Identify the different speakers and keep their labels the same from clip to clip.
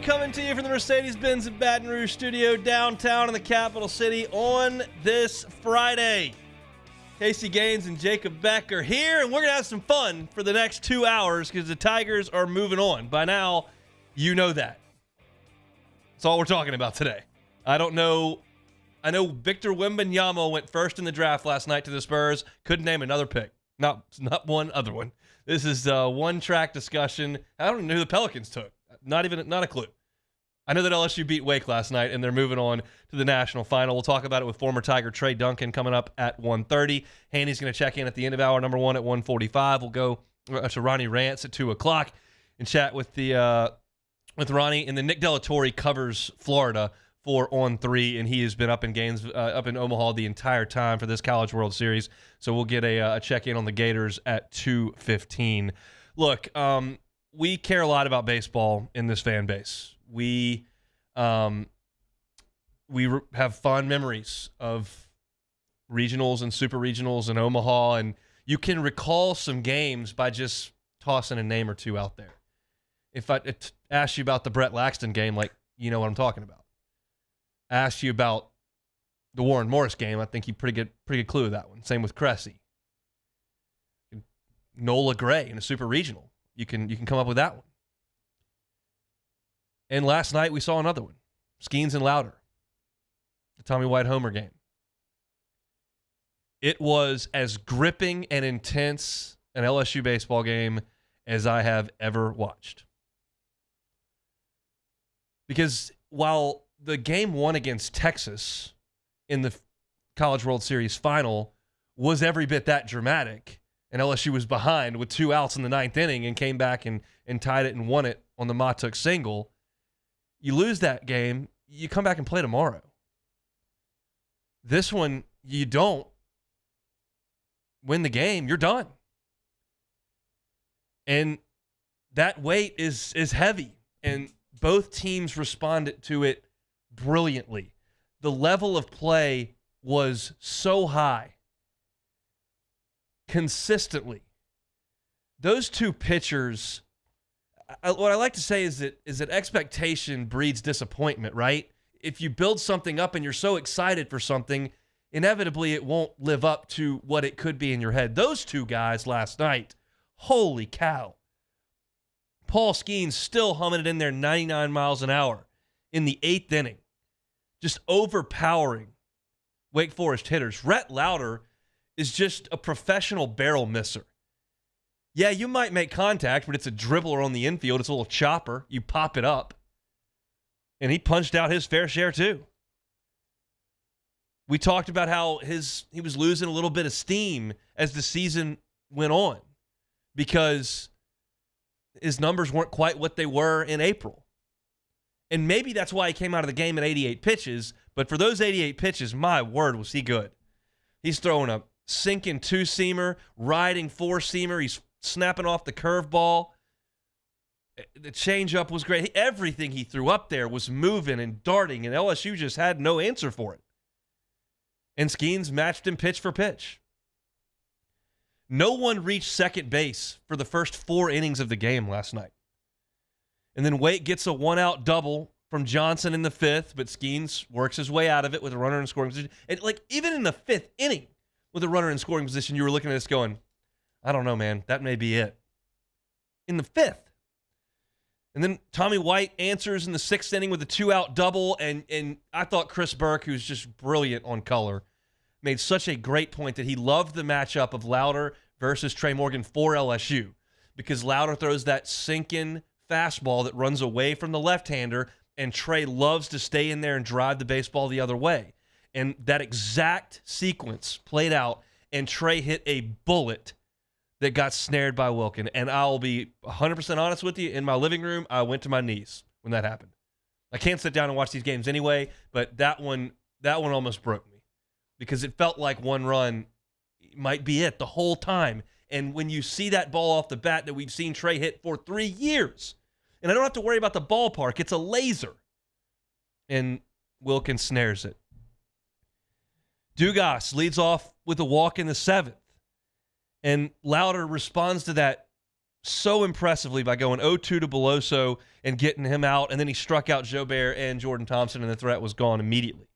Speaker 1: coming to you from the Mercedes-Benz at Baton Rouge studio downtown in the capital city on this Friday. Casey Gaines and Jacob Beck are here, and we're going to have some fun for the next 2 hours because the Tigers are moving on. By now, you know that. That's all we're talking about today. I don't know. I know Victor Wembanyama went first in the draft last night to the Spurs. Couldn't name another pick. Not one other one. This is a one-track discussion. I don't even know who the Pelicans took. Not a clue. I know that LSU beat Wake last night, and they're moving on to the national final. We'll talk about it with former Tiger Trey Duncan coming up at 1:30. Handy's going to check in at the end of hour number 1 at 1:45. We'll go to Ronnie Rantz at 2 o'clock and chat with with Ronnie. And then Nick Delatorre covers Florida for On 3, and he has been up in Omaha the entire time for this College World Series. So we'll get a check-in on the Gators at 2:15. Look, we care a lot about baseball in this fan base. We have fond memories of regionals and super regionals in Omaha, and you can recall some games by just tossing a name or two out there. If I ask you about the Brett Laxton game, like, you know what I'm talking about. Ask you about the Warren Morris game, I think you pretty good clue of that one. Same with Cressy. Nola Gray in a super regional. You can come up with that one. And last night we saw another one. Skenes and Louder. The Tommy White Homer game. It was as gripping and intense an LSU baseball game as I have ever watched. Because while the game one against Texas in the College World Series final was every bit that dramatic, and LSU was behind with 2 outs in the 9th inning and came back and tied it and won it on the Matuk single. You lose that game, you come back and play tomorrow. This one, you don't win the game, you're done. And that weight is heavy, and both teams responded to it brilliantly. The level of play was so high. Consistently. Those two pitchers, what I like to say is that expectation breeds disappointment, right? If you build something up and you're so excited for something, inevitably it won't live up to what it could be in your head. Those two guys last night, holy cow. Paul Skenes still humming it in there 99 miles an hour in the 8th inning. Just overpowering Wake Forest hitters. Rhett Louder is just a professional barrel misser. Yeah, you might make contact, but it's a dribbler on the infield. It's a little chopper. You pop it up. And he punched out his fair share too. We talked about how he was losing a little bit of steam as the season went on because his numbers weren't quite what they were in April. And maybe that's why he came out of the game at 88 pitches, but for those 88 pitches, my word, was he good. He's throwing a sinking 2-seamer, riding 4-seamer. He's snapping off the curveball. The changeup was great. Everything he threw up there was moving and darting, and LSU just had no answer for it. And Skenes matched him pitch for pitch. No one reached second base for the first 4 innings of the game last night. And then Wake gets a 1-out double from Johnson in the 5th, but Skenes works his way out of it with a runner in scoring position. And even in the 5th inning with a runner in scoring position, you were looking at this going, I don't know, man. That may be it. In the 5th. And then Tommy White answers in the 6th inning with a 2-out double, and I thought Chris Burke, who's just brilliant on color, made such a great point that he loved the matchup of Louder versus Trey Morgan for LSU because Louder throws that sinking fastball that runs away from the left-hander, and Trey loves to stay in there and drive the baseball the other way. And that exact sequence played out, and Trey hit a bullet that got snared by Wilkin. And I'll be 100% honest with you, in my living room, I went to my knees when that happened. I can't sit down and watch these games anyway, but that one almost broke me because it felt like one run might be it the whole time. And when you see that ball off the bat that we've seen Trey hit for 3 years, and I don't have to worry about the ballpark, it's a laser. And Wilkins snares it. Dugas leads off with a walk in the 7th. And Louder responds to that so impressively by going 0-2 to Beloso and getting him out, and then he struck out Jobert and Jordan Thompson, and the threat was gone immediately.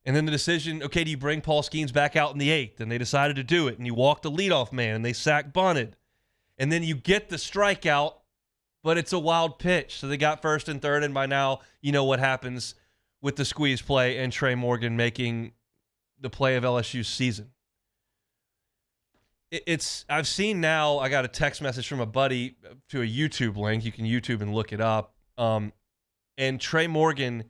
Speaker 1: And then the decision, okay, do you bring Paul Skenes back out in the 8th? And they decided to do it, and you walk the leadoff man, and they sack bunted. And then you get the strikeout, but it's a wild pitch. So they got first and third, and by now you know what happens with the squeeze play and Trey Morgan making the play of LSU's season. I've seen now, I got a text message from a buddy to a YouTube link. You can YouTube and look it up. And Trey Morgan,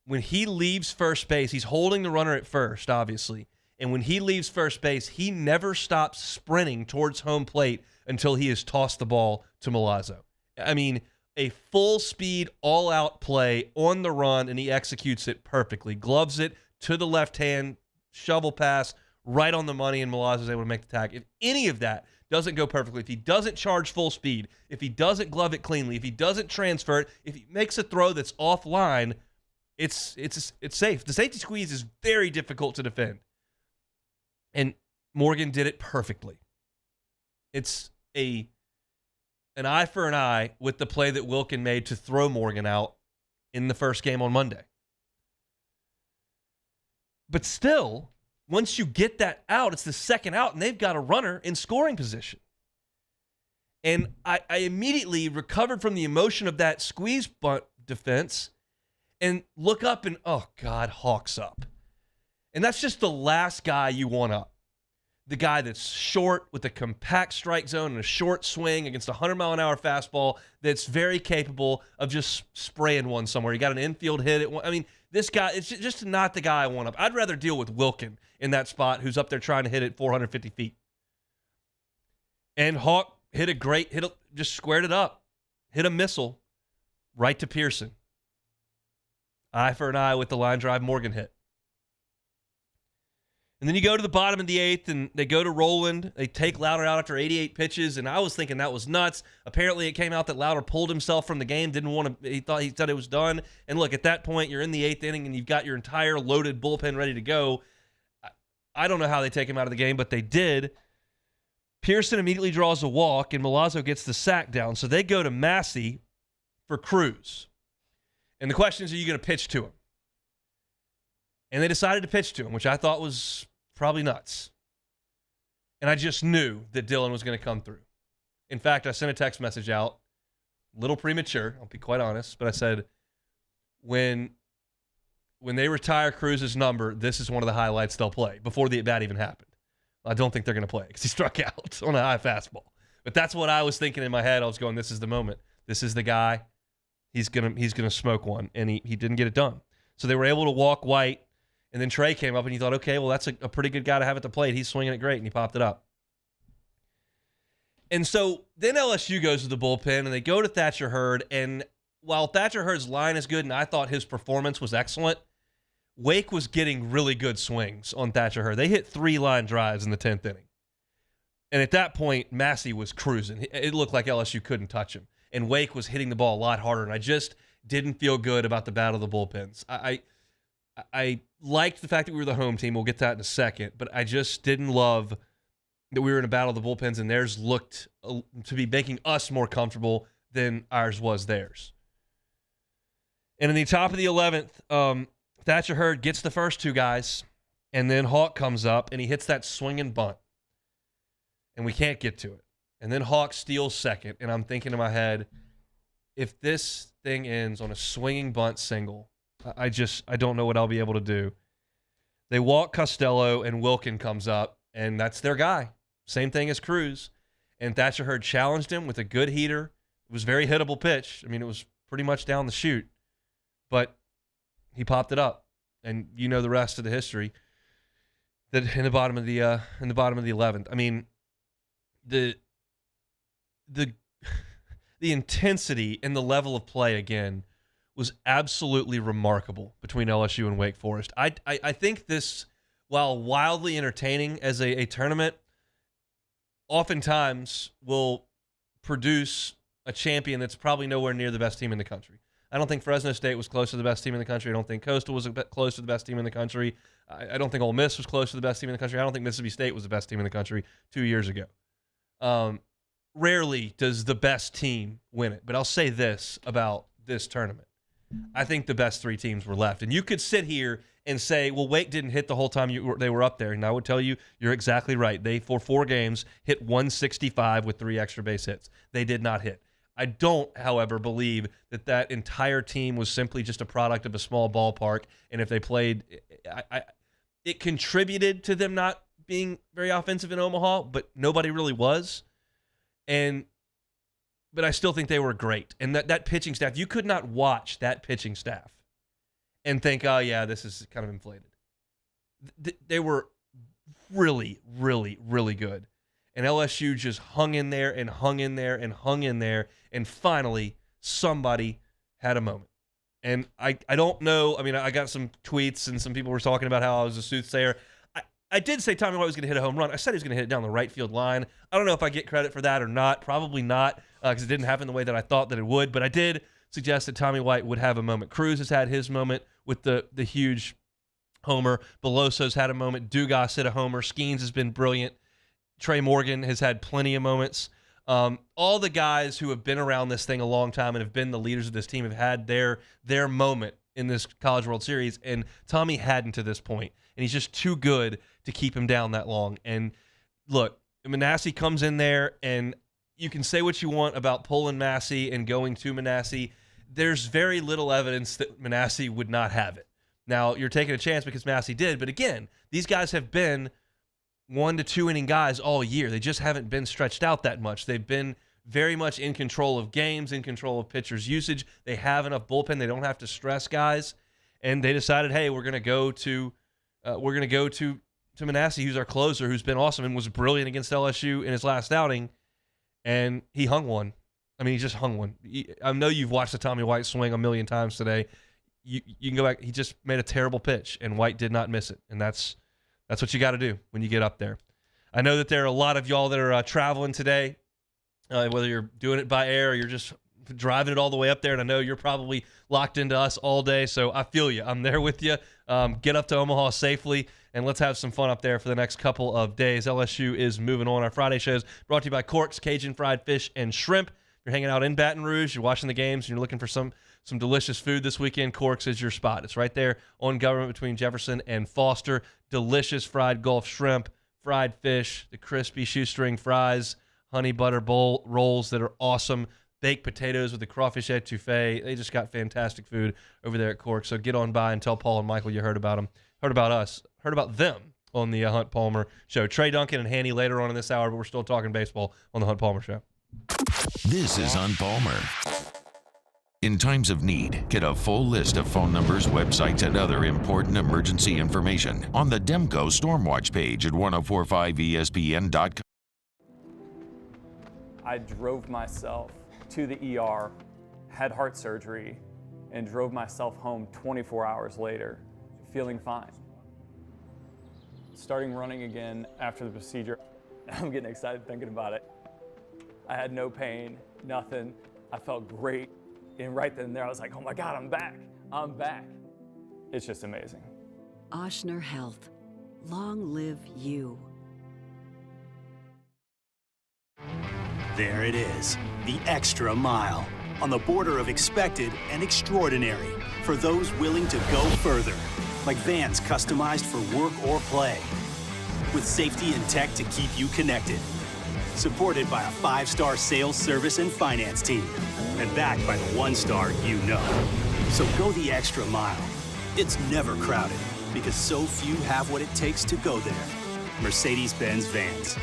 Speaker 1: when he leaves first base, he's holding the runner at first, obviously. And when he leaves first base, he never stops sprinting towards home plate until he has tossed the ball to Milazzo. I mean, a full-speed, all-out play on the run, and he executes it perfectly. Gloves it to the left hand, shovel pass, right on the money, and Milazzo's able to make the tag. If any of that doesn't go perfectly, if he doesn't charge full speed, if he doesn't glove it cleanly, if he doesn't transfer it, if he makes a throw that's offline, it's safe. The safety squeeze is very difficult to defend. And Morgan did it perfectly. It's an eye for an eye with the play that Wilkin made to throw Morgan out in the first game on Monday. But still, once you get that out, it's the second out, and they've got a runner in scoring position. And I immediately recovered from the emotion of that squeeze bunt defense and look up and, oh, God, Hawk's up. And that's just the last guy you want up. The guy that's short with a compact strike zone and a short swing against a 100-mile-an-hour fastball that's very capable of just spraying one somewhere. You got an infield hit at one. I mean, this guy, it's just not the guy I want up. I'd rather deal with Wilkin in that spot who's up there trying to hit it 450 feet. And Hawk just squared it up, hit a missile right to Pearson. Eye for an eye with the line drive Morgan hit. And then you go to the bottom of the 8th, and they go to Rowland. They take Louder out after 88 pitches, and I was thinking that was nuts. Apparently, it came out that Louder pulled himself from the game, didn't want to. He said it was done. And look, at that point, you're in the 8th inning, and you've got your entire loaded bullpen ready to go. I don't know how they take him out of the game, but they did. Pearson immediately draws a walk, and Milazzo gets the sack down. So they go to Massey for Cruz. And the question is, are you going to pitch to him? And they decided to pitch to him, which I thought was probably nuts. And I just knew that Dylan was going to come through. In fact, I sent a text message out, a little premature, I'll be quite honest, but I said, when they retire Cruz's number, this is one of the highlights they'll play before the at-bat even happened. I don't think they're going to play because he struck out on a high fastball. But that's what I was thinking in my head. I was going, this is the moment. This is the guy. He's gonna smoke one, and he didn't get it done. So they were able to walk White, and then Trey came up, and you thought, okay, well, that's a pretty good guy to have at the plate. He's swinging it great, and he popped it up. And so then LSU goes to the bullpen, and they go to Thatcher Hurd, and while Thatcher Hurd's line is good, and I thought his performance was excellent, Wake was getting really good swings on Thatcher Hurd. They hit 3 line drives in the 10th inning. And at that point, Massey was cruising. It looked like LSU couldn't touch him. And Wake was hitting the ball a lot harder, and I just didn't feel good about the battle of the bullpens. I liked the fact that we were the home team. We'll get to that in a second, but I just didn't love that we were in a battle of the bullpens, and theirs looked to be making us more comfortable than ours was theirs. And in the top of the 11th, Thatcher Hurd gets the first 2 guys, and then Hawk comes up, and he hits that swinging bunt, and we can't get to it. And then Hawk steals second, and I'm thinking in my head, if this thing ends on a swinging bunt single, I don't know what I'll be able to do. They walk Costello, and Wilkin comes up, and that's their guy. Same thing as Cruz. And Thatcher Hurd challenged him with a good heater. It was a very hittable pitch. I mean, it was pretty much down the chute. But he popped it up. And you know the rest of the history. That in the bottom of the 11th. I mean, the intensity and the level of play again was absolutely remarkable between LSU and Wake Forest. I think this, while wildly entertaining as a tournament, oftentimes will produce a champion that's probably nowhere near the best team in the country. I don't think Fresno State was close to the best team in the country. I don't think Coastal was close to the best team in the country. I don't think Ole Miss was close to the best team in the country. I don't think Mississippi State was the best team in the country 2 years ago. rarely does the best team win it. But I'll say this about this tournament. I think the best 3 teams were left. And you could sit here and say, well, Wake didn't hit the whole time they were up there. And I would tell you, you're exactly right. They, for 4 games, hit 165 with 3 extra base hits. They did not hit. I don't, however, believe that entire team was simply just a product of a small ballpark. And if they played, it contributed to them not being very offensive in Omaha, but nobody really was. But I still think they were great. And that pitching staff, you could not watch that pitching staff and think, oh, yeah, this is kind of inflated. They were really, really, really good. And LSU just hung in there and hung in there and hung in there. And finally, somebody had a moment. And I don't know. I mean, I got some tweets and some people were talking about how I was a soothsayer. I did say Tommy White was going to hit a home run. I said he was going to hit it down the right field line. I don't know if I get credit for that or not. Probably not, because it didn't happen the way that I thought that it would. But I did suggest that Tommy White would have a moment. Cruz has had his moment with the huge homer. Beloso's had a moment. Dugas hit a homer. Skenes has been brilliant. Trey Morgan has had plenty of moments. All the guys who have been around this thing a long time and have been the leaders of this team have had their moment in this College World Series, and Tommy hadn't to this point. And he's just too good to keep him down that long. And look, Manasseh comes in there, and you can say what you want about pulling Massey and going to Manasseh. There's very little evidence that Manasseh would not have it. Now, you're taking a chance because Massey did, but again, these guys have been 1 to 2 inning guys all year. They just haven't been stretched out that much. They've been very much in control of games, in control of pitchers' usage. They have enough bullpen. They don't have to stress guys. And they decided, hey, we're going to go to Manasseh, who's our closer, who's been awesome and was brilliant against LSU in his last outing. And he hung one. I mean, he just hung one. I know you've watched the Tommy White swing a million times today. You can go back. He just made a terrible pitch, and White did not miss it. And that's what you got to do when you get up there. I know that there are a lot of y'all that are traveling today, whether you're doing it by air or you're just driving it all the way up there. And I know you're probably locked into us all day, so I feel you. I'm there with you. Get up to Omaha safely, and let's have some fun up there for the next couple of days. LSU is moving on. Our Friday shows brought to you by Cork's Cajun Fried Fish and Shrimp. If you're hanging out in Baton Rouge, you're watching the games, and you're looking for some delicious food this weekend, Cork's is your spot. It's right there on Government between Jefferson and Foster. Delicious fried Gulf shrimp, fried fish, the crispy shoestring fries, honey butter bowl rolls that are awesome, baked potatoes with the crawfish etouffee. They just got fantastic food over there at Cork. So get on by and tell Paul and Michael you heard about them, heard about us, heard about them on the Hunt Palmer Show. Trey Duncan and Hanny later on in this hour, but we're still talking baseball on the Hunt Palmer Show.
Speaker 2: This is Hunt Palmer. In times of need, get a full list of phone numbers, websites, and other important emergency information on the Demco Stormwatch page at 1045ESPN.com.
Speaker 3: I drove myself to the ER, had heart surgery, and drove myself home 24 hours later, feeling fine. Starting running again after the procedure, I'm getting excited thinking about it. I had no pain, nothing. I felt great. And right then and there, I was like, oh my God, I'm back. I'm back. It's just amazing.
Speaker 4: Ochsner Health. Long live you.
Speaker 5: There it is, the extra mile. On the border of expected and extraordinary. For those willing to go further. Like vans customized for work or play. With safety and tech to keep you connected. Supported by a 5-star sales, service, and finance team. And backed by the 1-star you know. So go the extra mile. It's never crowded because so few have what it takes to go there. Mercedes-Benz Vans.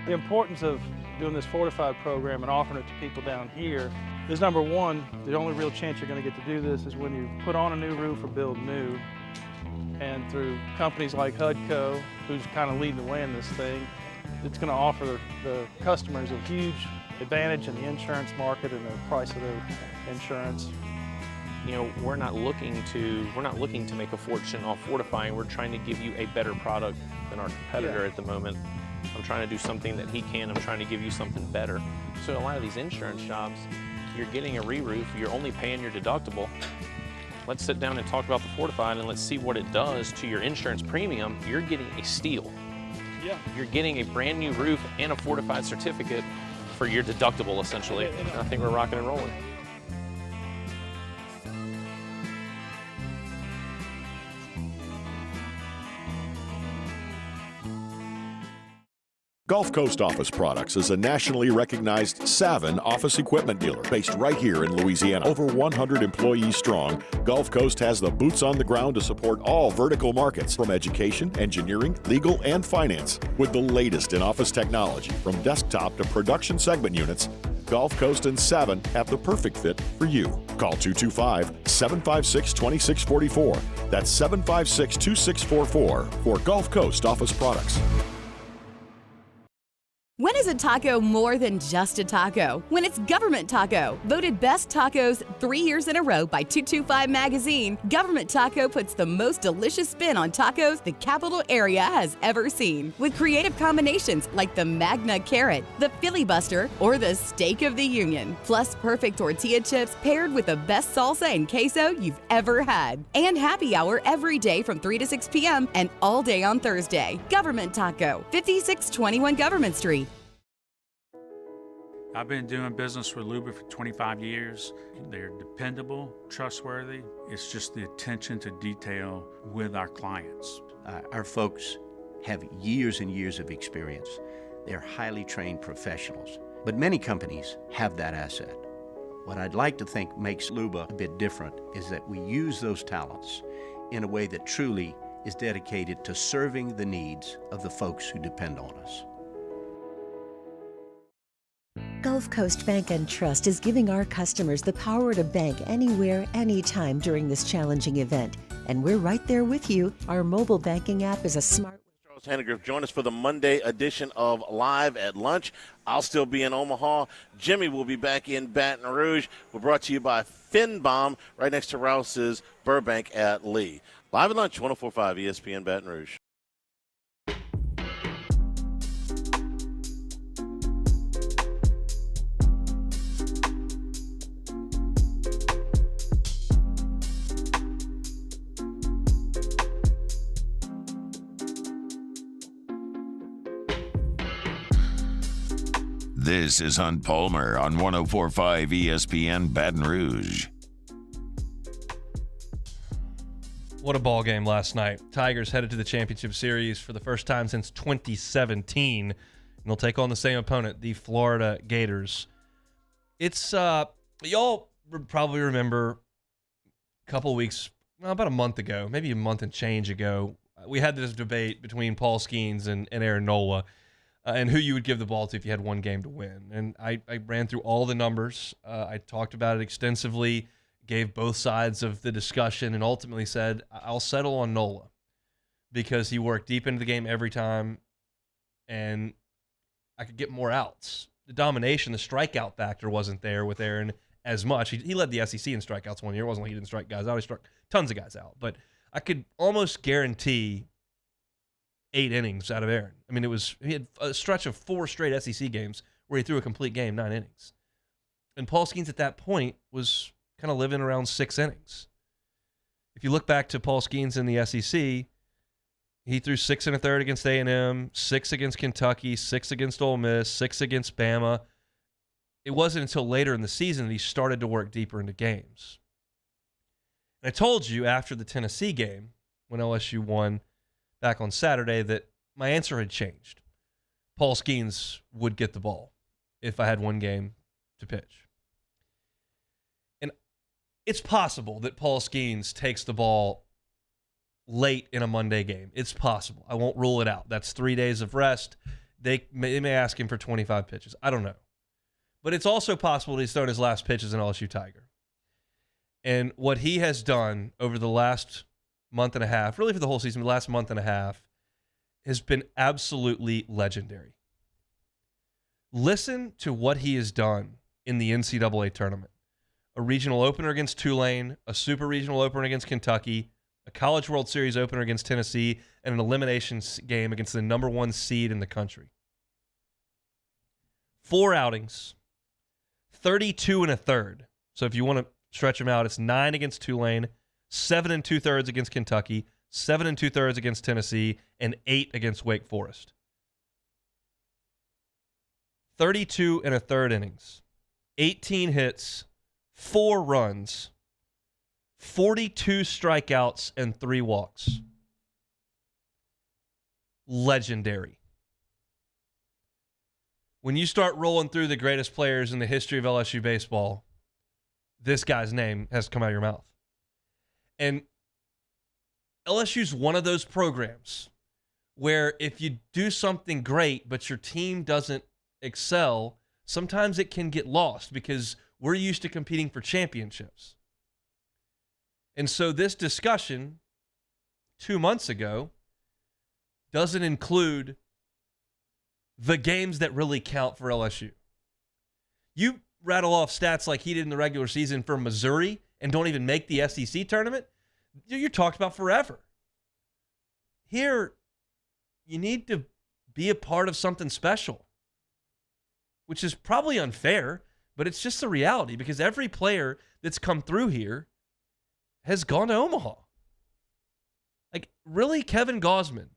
Speaker 6: The importance of doing this fortified program and offering it to people down here is, number one, the only real chance you're going to get to do this is when you put on a new roof or build new. And through companies like HUDCO, who's kind of leading the way in this thing, it's going to offer the customers a huge advantage in the insurance market and the price of their insurance.
Speaker 7: You know, we're not looking to make a fortune off fortifying. We're trying to give you a better product than our competitor at the moment. I'm trying to do something that he can. I'm trying to give you something better. So a lot of these insurance jobs, you're getting a re-roof, you're only paying your deductible. Let's sit down and talk about the Fortified and let's see what it does to your insurance premium. You're getting a steal.
Speaker 6: Yeah.
Speaker 7: You're getting a brand new roof and a Fortified certificate for your deductible, essentially. And I think we're rocking and rolling.
Speaker 8: Gulf Coast Office Products is a nationally recognized Savin office equipment dealer based right here in Louisiana. Over 100 employees strong, Gulf Coast has the boots on the ground to support all vertical markets from education, engineering, legal, and finance. With the latest in office technology from desktop to production segment units, Gulf Coast and Savin have the perfect fit for you. Call 225-756-2644. That's 756-2644 for Gulf Coast Office Products.
Speaker 9: When is a taco more than just a taco? When it's Government Taco. Voted best tacos 3 years in a row by 225 Magazine, Government Taco puts the most delicious spin on tacos the capital area has ever seen. With creative combinations like the Magna Carrot, the Filibuster, or the Steak of the Union. Plus perfect tortilla chips paired with the best salsa and queso you've ever had. And happy hour every day from 3 to 6 p.m. and all day on Thursday. Government Taco, 5621 Government Street.
Speaker 10: I've been doing business with Luba for 25 years. They're dependable, trustworthy. It's just the attention to detail with our clients.
Speaker 11: Our folks have years and years of experience. They're highly trained professionals, but many companies have that asset. What I'd like to think makes Luba a bit different is that we use those talents in a way that truly is dedicated to serving the needs of the folks who depend on us.
Speaker 12: Gulf Coast Bank and Trust is giving our customers the power to bank anywhere, anytime during this challenging event. And we're right there with you. Our mobile banking app is a smart...
Speaker 13: Charles Hannegriff, join us for the Monday edition of Live at Lunch. I'll still be in Omaha. Jimmy will be back in Baton Rouge. We're brought to you by Finbom, right next to Rouse's Burbank at Lee. Live at Lunch, 104.5 ESPN Baton Rouge.
Speaker 2: This is Hunt Palmer on 104.5 ESPN Baton Rouge.
Speaker 1: What a ball game last night. Tigers headed to the championship series for the first time since 2017, and they'll take on the same opponent, the Florida Gators. It's y'all probably remember a couple weeks, about a month ago, maybe a month and change ago, we had this debate between Paul Skenes and Aaron Nola. And who you would give the ball to if you had one game to win. And I ran through all the numbers. I talked about it extensively, gave both sides of the discussion, and ultimately said, I'll settle on Nola because he worked deep into the game every time, and I could get more outs. The domination, the strikeout factor wasn't there with Aaron as much. He led the SEC in strikeouts one year. It wasn't like he didn't strike guys out. He struck tons of guys out. But I could almost guarantee 8 innings out of Aaron. I mean, he had a stretch of 4 straight SEC games where he threw a complete game, 9 innings. And Paul Skenes at that point was kind of living around 6 innings. If you look back to Paul Skenes in the SEC, he threw 6 1/3 against A&M, 6 against Kentucky, 6 against Ole Miss, 6 against Bama. It wasn't until later in the season that he started to work deeper into games. And I told you after the Tennessee game, when LSU won back on Saturday, that my answer had changed. Paul Skenes would get the ball if I had one game to pitch. And it's possible that Paul Skenes takes the ball late in a Monday game. It's possible. I won't rule it out. That's 3 days of rest. They may ask him for 25 pitches. I don't know. But it's also possible that he's thrown his last pitch as an LSU Tiger. And what he has done over the last month and a half, really for the whole season, the last month and a half, has been absolutely legendary. Listen to what he has done in the NCAA tournament. A regional opener against Tulane, a super regional opener against Kentucky, a College World Series opener against Tennessee, and an elimination game against the number 1 seed in the country. 4 outings, 32 1/3. So if you want to stretch them out, it's 9 against Tulane, 7 2/3 against Kentucky, 7 2/3 against Tennessee, and 8 against Wake Forest. 32 1/3 innings, 18 hits, 4 runs, 42 strikeouts, and 3 walks. Legendary. When you start rolling through the greatest players in the history of LSU baseball, this guy's name has to come out of your mouth. And LSU's one of those programs where if you do something great, but your team doesn't excel, sometimes it can get lost because we're used to competing for championships. And so this discussion 2 months ago doesn't include the games that really count for LSU. You rattle off stats like he did in the regular season for Missouri and don't even make the SEC tournament, you're talked about forever. Here, you need to be a part of something special, which is probably unfair, but it's just the reality because every player that's come through here has gone to Omaha. Like, really, Kevin Gausman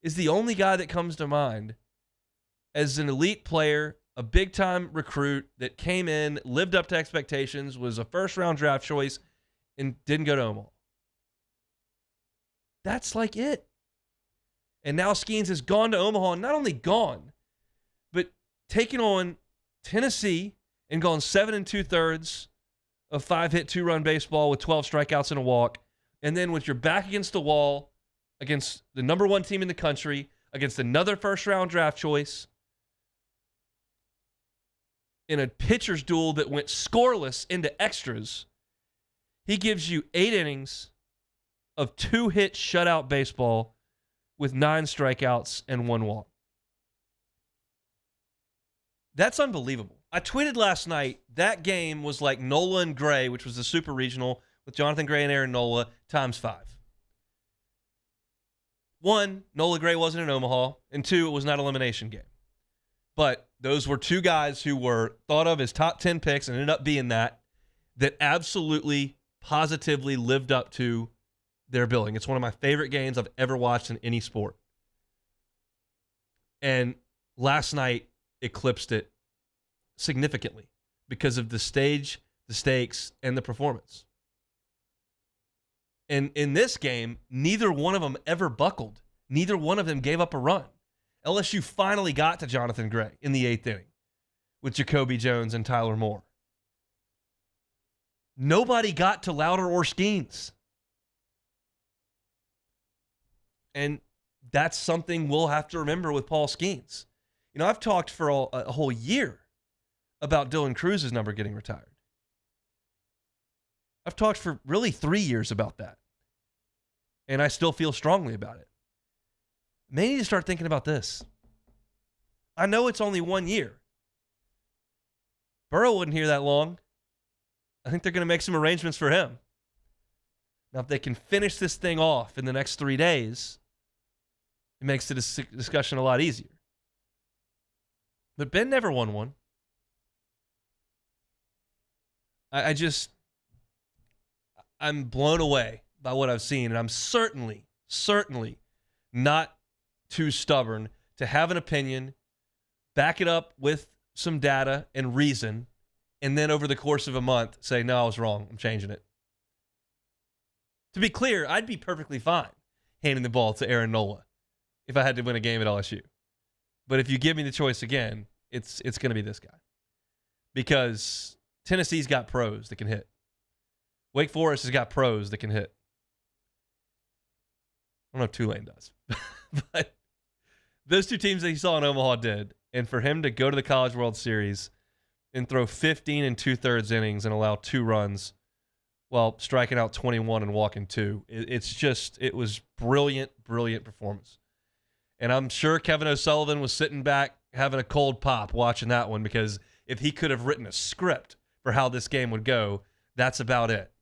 Speaker 1: is the only guy that comes to mind as an elite player, a big-time recruit that came in, lived up to expectations, was a first-round draft choice, and didn't go to Omaha. That's like it. And now Skenes has gone to Omaha, and not only gone, but taken on Tennessee and gone 7 2/3 of 5-hit, 2-run baseball with 12 strikeouts and a walk. And then with your back against the wall, against the number 1 team in the country, against another first-round draft choice, in a pitcher's duel that went scoreless into extras, he gives you 8 innings of 2-hit shutout baseball with 9 strikeouts and 1 walk. That's unbelievable. I tweeted last night that game was like Nola and Gray, which was the super regional with Jonathan Gray and Aaron Nola, times 5. 1, Nola Gray wasn't in Omaha, and 2, it was not an elimination game. But those were 2 guys who were thought of as top 10 picks and ended up being that absolutely, positively lived up to their billing. It's one of my favorite games I've ever watched in any sport. And last night eclipsed it significantly because of the stage, the stakes, and the performance. And in this game, neither one of them ever buckled. Neither one of them gave up a run. LSU finally got to Jonathan Gray in the 8th inning with Jacoby Jones and Tyler Moore. Nobody got to Louder or Skenes. And that's something we'll have to remember with Paul Skenes. You know, I've talked for a whole year about Dylan Cruz's number getting retired. I've talked for really 3 years about that. And I still feel strongly about it. May need to start thinking about this. I know it's only 1 year. Burrow wasn't here that long. I think they're going to make some arrangements for him. Now, if they can finish this thing off in the next 3 days, it makes the discussion a lot easier. But Ben never won one. I'm blown away by what I've seen, and I'm certainly not too stubborn to have an opinion, back it up with some data and reason, and then over the course of a month say, no, I was wrong, I'm changing it. To be clear, I'd be perfectly fine handing the ball to Aaron Nola if I had to win a game at LSU. But if you give me the choice again, it's going to be this guy. Because Tennessee's got pros that can hit. Wake Forest has got pros that can hit. I don't know if Tulane does. But those 2 teams that he saw in Omaha did. And for him to go to the College World Series and throw 15 2/3 innings and allow 2 runs while striking out 21 and walking 2, it was brilliant performance. And I'm sure Kevin O'Sullivan was sitting back having a cold pop watching that one, because if he could have written a script for how this game would go, that's about it.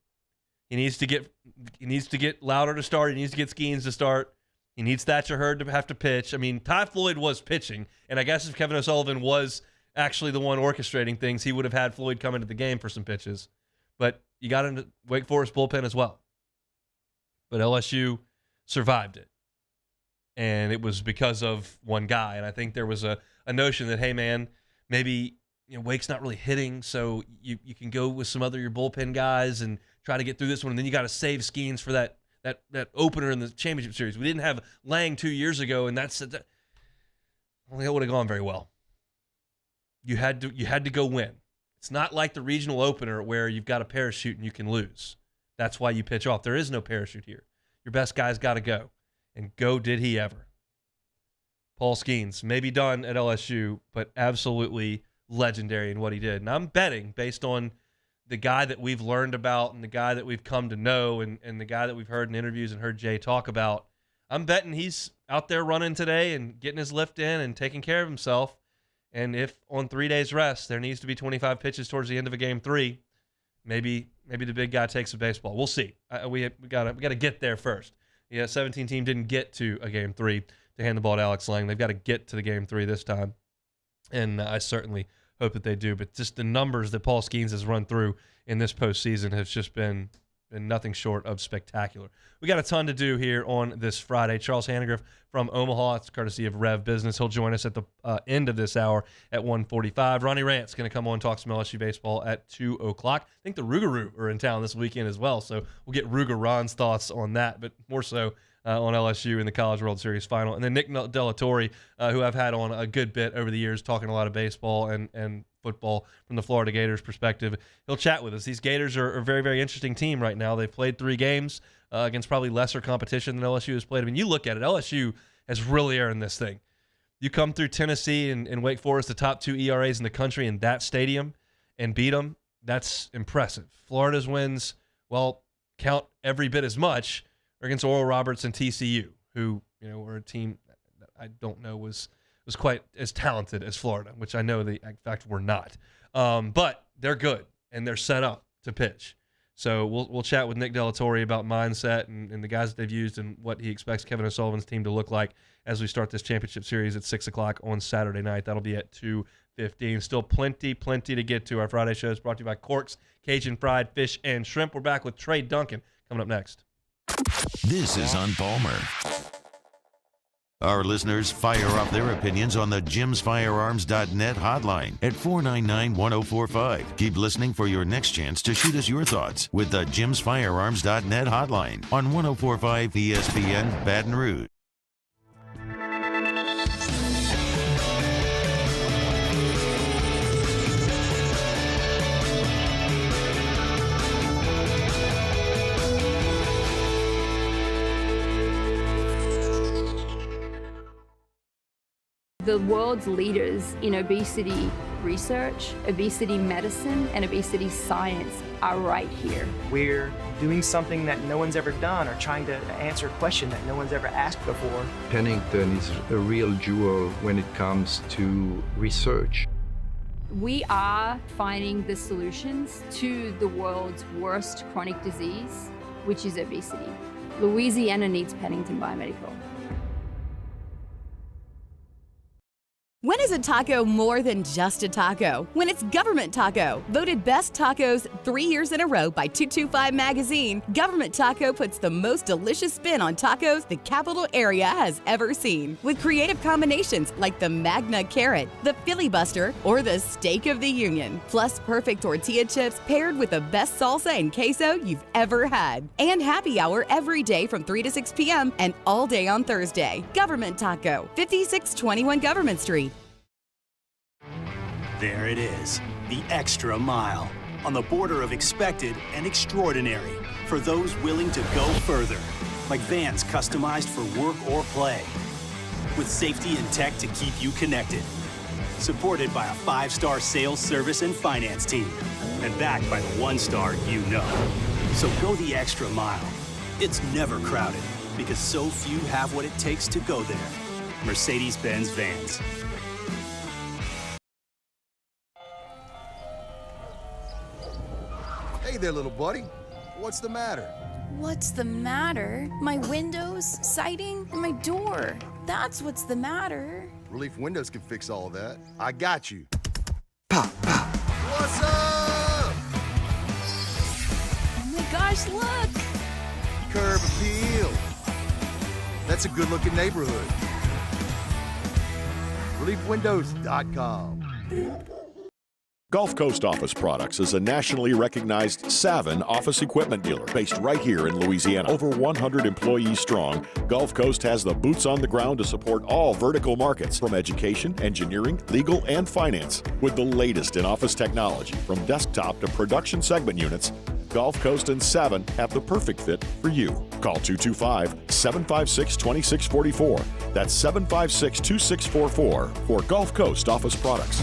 Speaker 1: He needs to get Louder to start. He needs to get Skenes to start. He needs Thatcher Hurd to have to pitch. I mean, Ty Floyd was pitching, and I guess if Kevin O'Sullivan was actually the one orchestrating things, he would have had Floyd come into the game for some pitches. But you got into Wake Forest bullpen as well. But LSU survived it. And it was because of one guy. And I think there was a notion that, hey, man, maybe Wake's not really hitting, so you can go with some other your bullpen guys and try to get through this one. And then you got to save Skenes for that opener in the championship series. We didn't have Lang 2 years ago, and I don't think that would have gone very well. You had to go win. It's not like the regional opener where you've got a parachute and you can lose. That's why you pitch off. There is no parachute here. Your best guy's got to go. And go did he ever. Paul Skenes, maybe done at LSU, but absolutely legendary in what he did. And I'm betting, based on the guy that we've learned about and the guy that we've come to know and the guy that we've heard in interviews and heard Jay talk about, I'm betting he's out there running today and getting his lift in and taking care of himself. And if on 3 days rest there needs to be 25 pitches towards the end of a game 3, maybe the big guy takes a baseball. We'll see. We got to get there first. Yeah, 17 team didn't get to a game 3 to hand the ball to Alex Lang. They've got to get to the game 3 this time, and I certainly hope that they do. But just the numbers that Paul Skenes has run through in this postseason has just been nothing short of spectacular. We got a ton to do here on this Friday. Charles Hannegriff from Omaha, it's courtesy of Rev Business. He'll join us at the end of this hour at 1:45. Ronnie Rantz is going to come on and talk some LSU baseball at 2 o'clock. I think the Rougarou are in town this weekend as well, so we'll get Ruger Ron's thoughts on that, but more so on LSU in the College World Series final. And then Nick Della Torre, who I've had on a good bit over the years, talking a lot of baseball and football from the Florida Gators perspective. He'll chat with us. These Gators are a very, very interesting team right now. They've played 3 games against probably lesser competition than LSU has played. I mean, you look at it, LSU has really earned this thing. You come through Tennessee and Wake Forest, the top 2 ERAs in the country, in that stadium, and beat them. That's impressive. Florida's wins, well, count every bit as much, are against Oral Roberts and TCU, who were a team that I don't know was quite as talented as Florida, which I know they, in fact, were not. But they're good, and they're set up to pitch. So we'll chat with Nick Della Torre about mindset and the guys that they've used and what he expects Kevin O'Sullivan's team to look like as we start this championship series at 6 o'clock on Saturday night. That'll be at 2:15. Still plenty to get to. Our Friday show is brought to you by Corks, Cajun Fried Fish and Shrimp. We're back with Trey Duncan coming up next.
Speaker 2: This is on Palmer. Our listeners fire off their opinions on the jimsfirearms.net hotline at 499-1045. Keep listening for your next chance to shoot us your thoughts with the jimsfirearms.net hotline on 1045 ESPN Baton Rouge.
Speaker 14: The world's leaders in obesity research, obesity medicine, and obesity science are right here.
Speaker 15: We're doing something that no one's ever done or trying to answer a question that no one's ever asked before.
Speaker 16: Pennington is a real jewel when it comes to research.
Speaker 14: We are finding the solutions to the world's worst chronic disease, which is obesity. Louisiana needs Pennington Biomedical.
Speaker 9: When is a taco more than just a taco? When it's Government Taco. Voted best tacos 3 years in a row by 225 Magazine, Government Taco puts the most delicious spin on tacos the capital area has ever seen. With creative combinations like the Magna Carrot, the Filibuster, or the Steak of the Union. Plus perfect tortilla chips paired with the best salsa and queso you've ever had. And happy hour every day from 3 to 6 p.m. and all day on Thursday. Government Taco, 5621 Government Street.
Speaker 5: There it is, the extra mile, on the border of expected and extraordinary for those willing to go further, like vans customized for work or play, with safety and tech to keep you connected, supported by a 5-star sales, service, and finance team, and backed by the 1-star you know. So go the extra mile. It's never crowded, because so few have what it takes to go there. Mercedes-Benz Vans.
Speaker 17: Hey there, little buddy. What's the matter?
Speaker 18: What's the matter? My windows, siding, and my door. That's what's the matter.
Speaker 17: Relief Windows can fix all of that. I got you.
Speaker 18: gosh, look!
Speaker 17: Curb appeal. That's a good-looking neighborhood. ReliefWindows.com.
Speaker 8: Gulf Coast Office Products is a nationally recognized Savin office equipment dealer based right here in Louisiana. Over 100 employees strong, Gulf Coast has the boots on the ground to support all vertical markets, from education, engineering, legal, and finance. With the latest in office technology, from desktop to production segment units, Gulf Coast and Savin have the perfect fit for you. Call 225-756-2644. That's 756-2644 for Gulf Coast Office Products.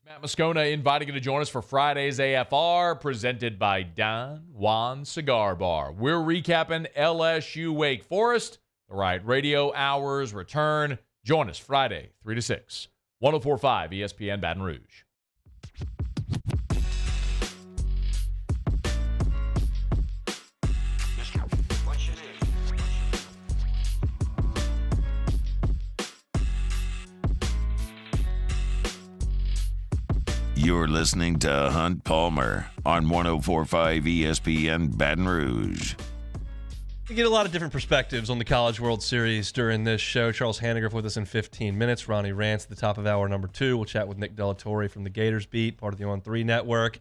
Speaker 19: Matt Moscona inviting you to join us for Friday's AFR, presented by Don Juan Cigar Bar. We're recapping LSU Wake Forest. The Riot Radio Hours return. Join us Friday, 3 to 6, 104.5 ESPN Baton Rouge.
Speaker 2: You're listening to Hunt Palmer on 104.5 ESPN Baton Rouge.
Speaker 1: We get a lot of different perspectives on the College World Series during this show. Charles Hanniger with us in 15 minutes. Ronnie Rantz at the top of hour number 2. We'll chat with Nick Delatorre from the Gators beat, part of the On3 network.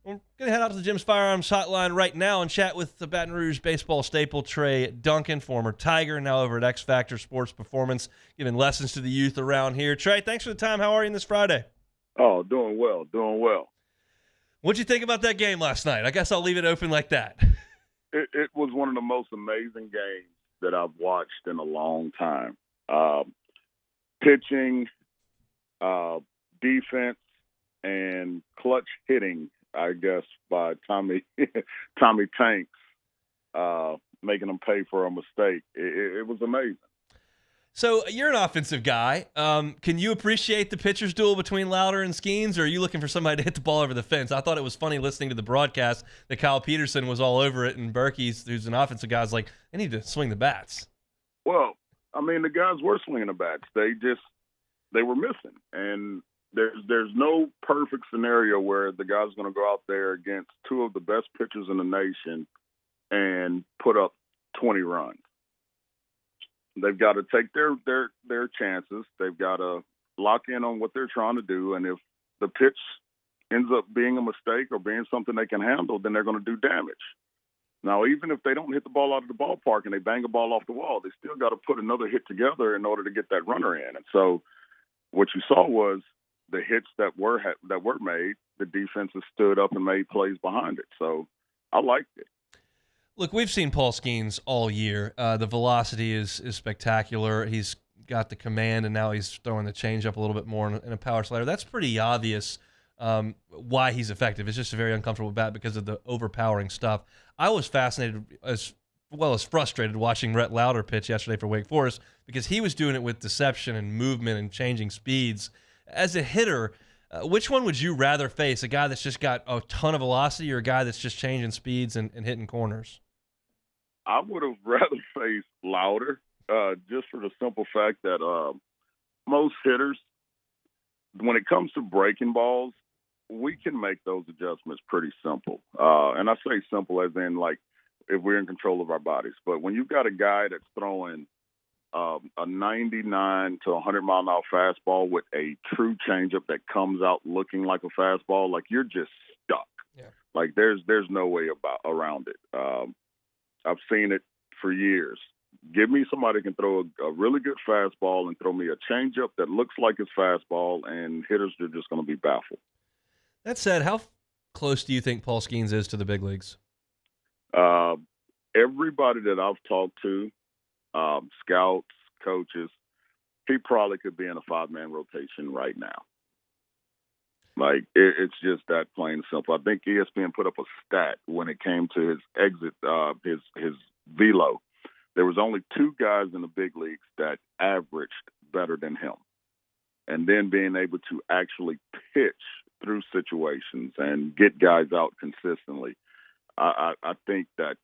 Speaker 1: We're going to head out to the Jim's Firearms Hotline right now and chat with the Baton Rouge baseball staple Trey Duncan, former Tiger, now over at X Factor Sports Performance, giving lessons to the youth around here. Trey, thanks for the time. How are you this Friday?
Speaker 20: Oh, doing well, doing well.
Speaker 1: What'd you think about that game last night? I guess I'll leave it open like that.
Speaker 20: It was one of the most amazing games that I've watched in a long time. Pitching, defense, and clutch hitting, I guess, by Tommy Tanks, making them pay for a mistake. It was amazing.
Speaker 1: So you're an offensive guy. Can you appreciate the pitcher's duel between Louder and Skenes, or are you looking for somebody to hit the ball over the fence? I thought it was funny listening to the broadcast that Kyle Peterson was all over it, and Berkey, who's an offensive guy, is like, they need to swing the bats.
Speaker 20: Well, I mean, the guys were swinging the bats. They were missing. And there's no perfect scenario where the guy's going to go out there against two of the best pitchers in the nation and put up 20 runs. They've got to take their chances. They've got to lock in on what they're trying to do. And if the pitch ends up being a mistake or being something they can handle, then they're going to do damage. Now, even if they don't hit the ball out of the ballpark and they bang a ball off the wall, they still got to put another hit together in order to get that runner in. And so what you saw was the hits that were made, the defense has stood up and made plays behind it. So I liked it.
Speaker 1: Look, we've seen Paul Skenes all year. The velocity is spectacular. He's got the command, and now he's throwing the changeup a little bit more in a power slider. That's pretty obvious why he's effective. It's just a very uncomfortable bat because of the overpowering stuff. I was fascinated as well as frustrated watching Rhett Louder pitch yesterday for Wake Forest because he was doing it with deception and movement and changing speeds. As a hitter, which one would you rather face, a guy that's just got a ton of velocity or a guy that's just changing speeds and hitting corners?
Speaker 20: I would have rather faced Louder, just for the simple fact that most hitters, when it comes to breaking balls, we can make those adjustments pretty simple. And I say simple as in, like, if we're in control of our bodies. But when you've got a guy that's throwing a 99 to 100 mile an hour fastball with a true changeup that comes out looking like a fastball, like you're just stuck.
Speaker 1: Yeah.
Speaker 20: Like there's no way around it. I've seen it for years. Give me somebody who can throw a really good fastball and throw me a changeup that looks like it's fastball, and hitters are just going to be baffled.
Speaker 1: That said, how close do you think Paul Skenes is to the big leagues?
Speaker 20: Everybody that I've talked to, scouts, coaches, he probably could be in a 5-man rotation right now. Like, it's just that plain and simple. I think ESPN put up a stat when it came to his exit, his velo. There was only 2 guys in the big leagues that averaged better than him. And then being able to actually pitch through situations and get guys out consistently. I think that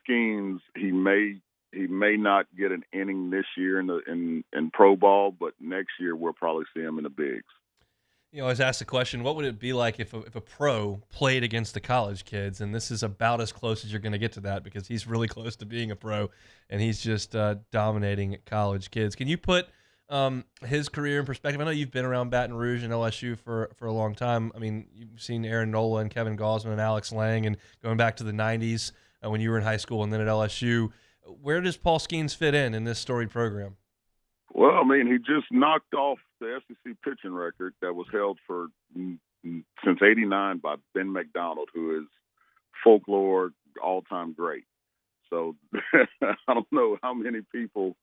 Speaker 20: Skenes, he may not get an inning this year in pro ball, but next year we'll probably see him in the bigs.
Speaker 1: You know, I was asked the question, what would it be like if a pro played against the college kids? And this is about as close as you're going to get to that because he's really close to being a pro, and he's just dominating college kids. Can you put his career in perspective? I know you've been around Baton Rouge and LSU for a long time. I mean, you've seen Aaron Nola and Kevin Gausman and Alex Lang, and going back to the 90s when you were in high school and then at LSU. Where does Paul Skenes fit in this storied program?
Speaker 20: Well, I mean, he just knocked off the SEC pitching record that was held for since '89 by Ben McDonald, who is folklore all-time great. So I don't know how many people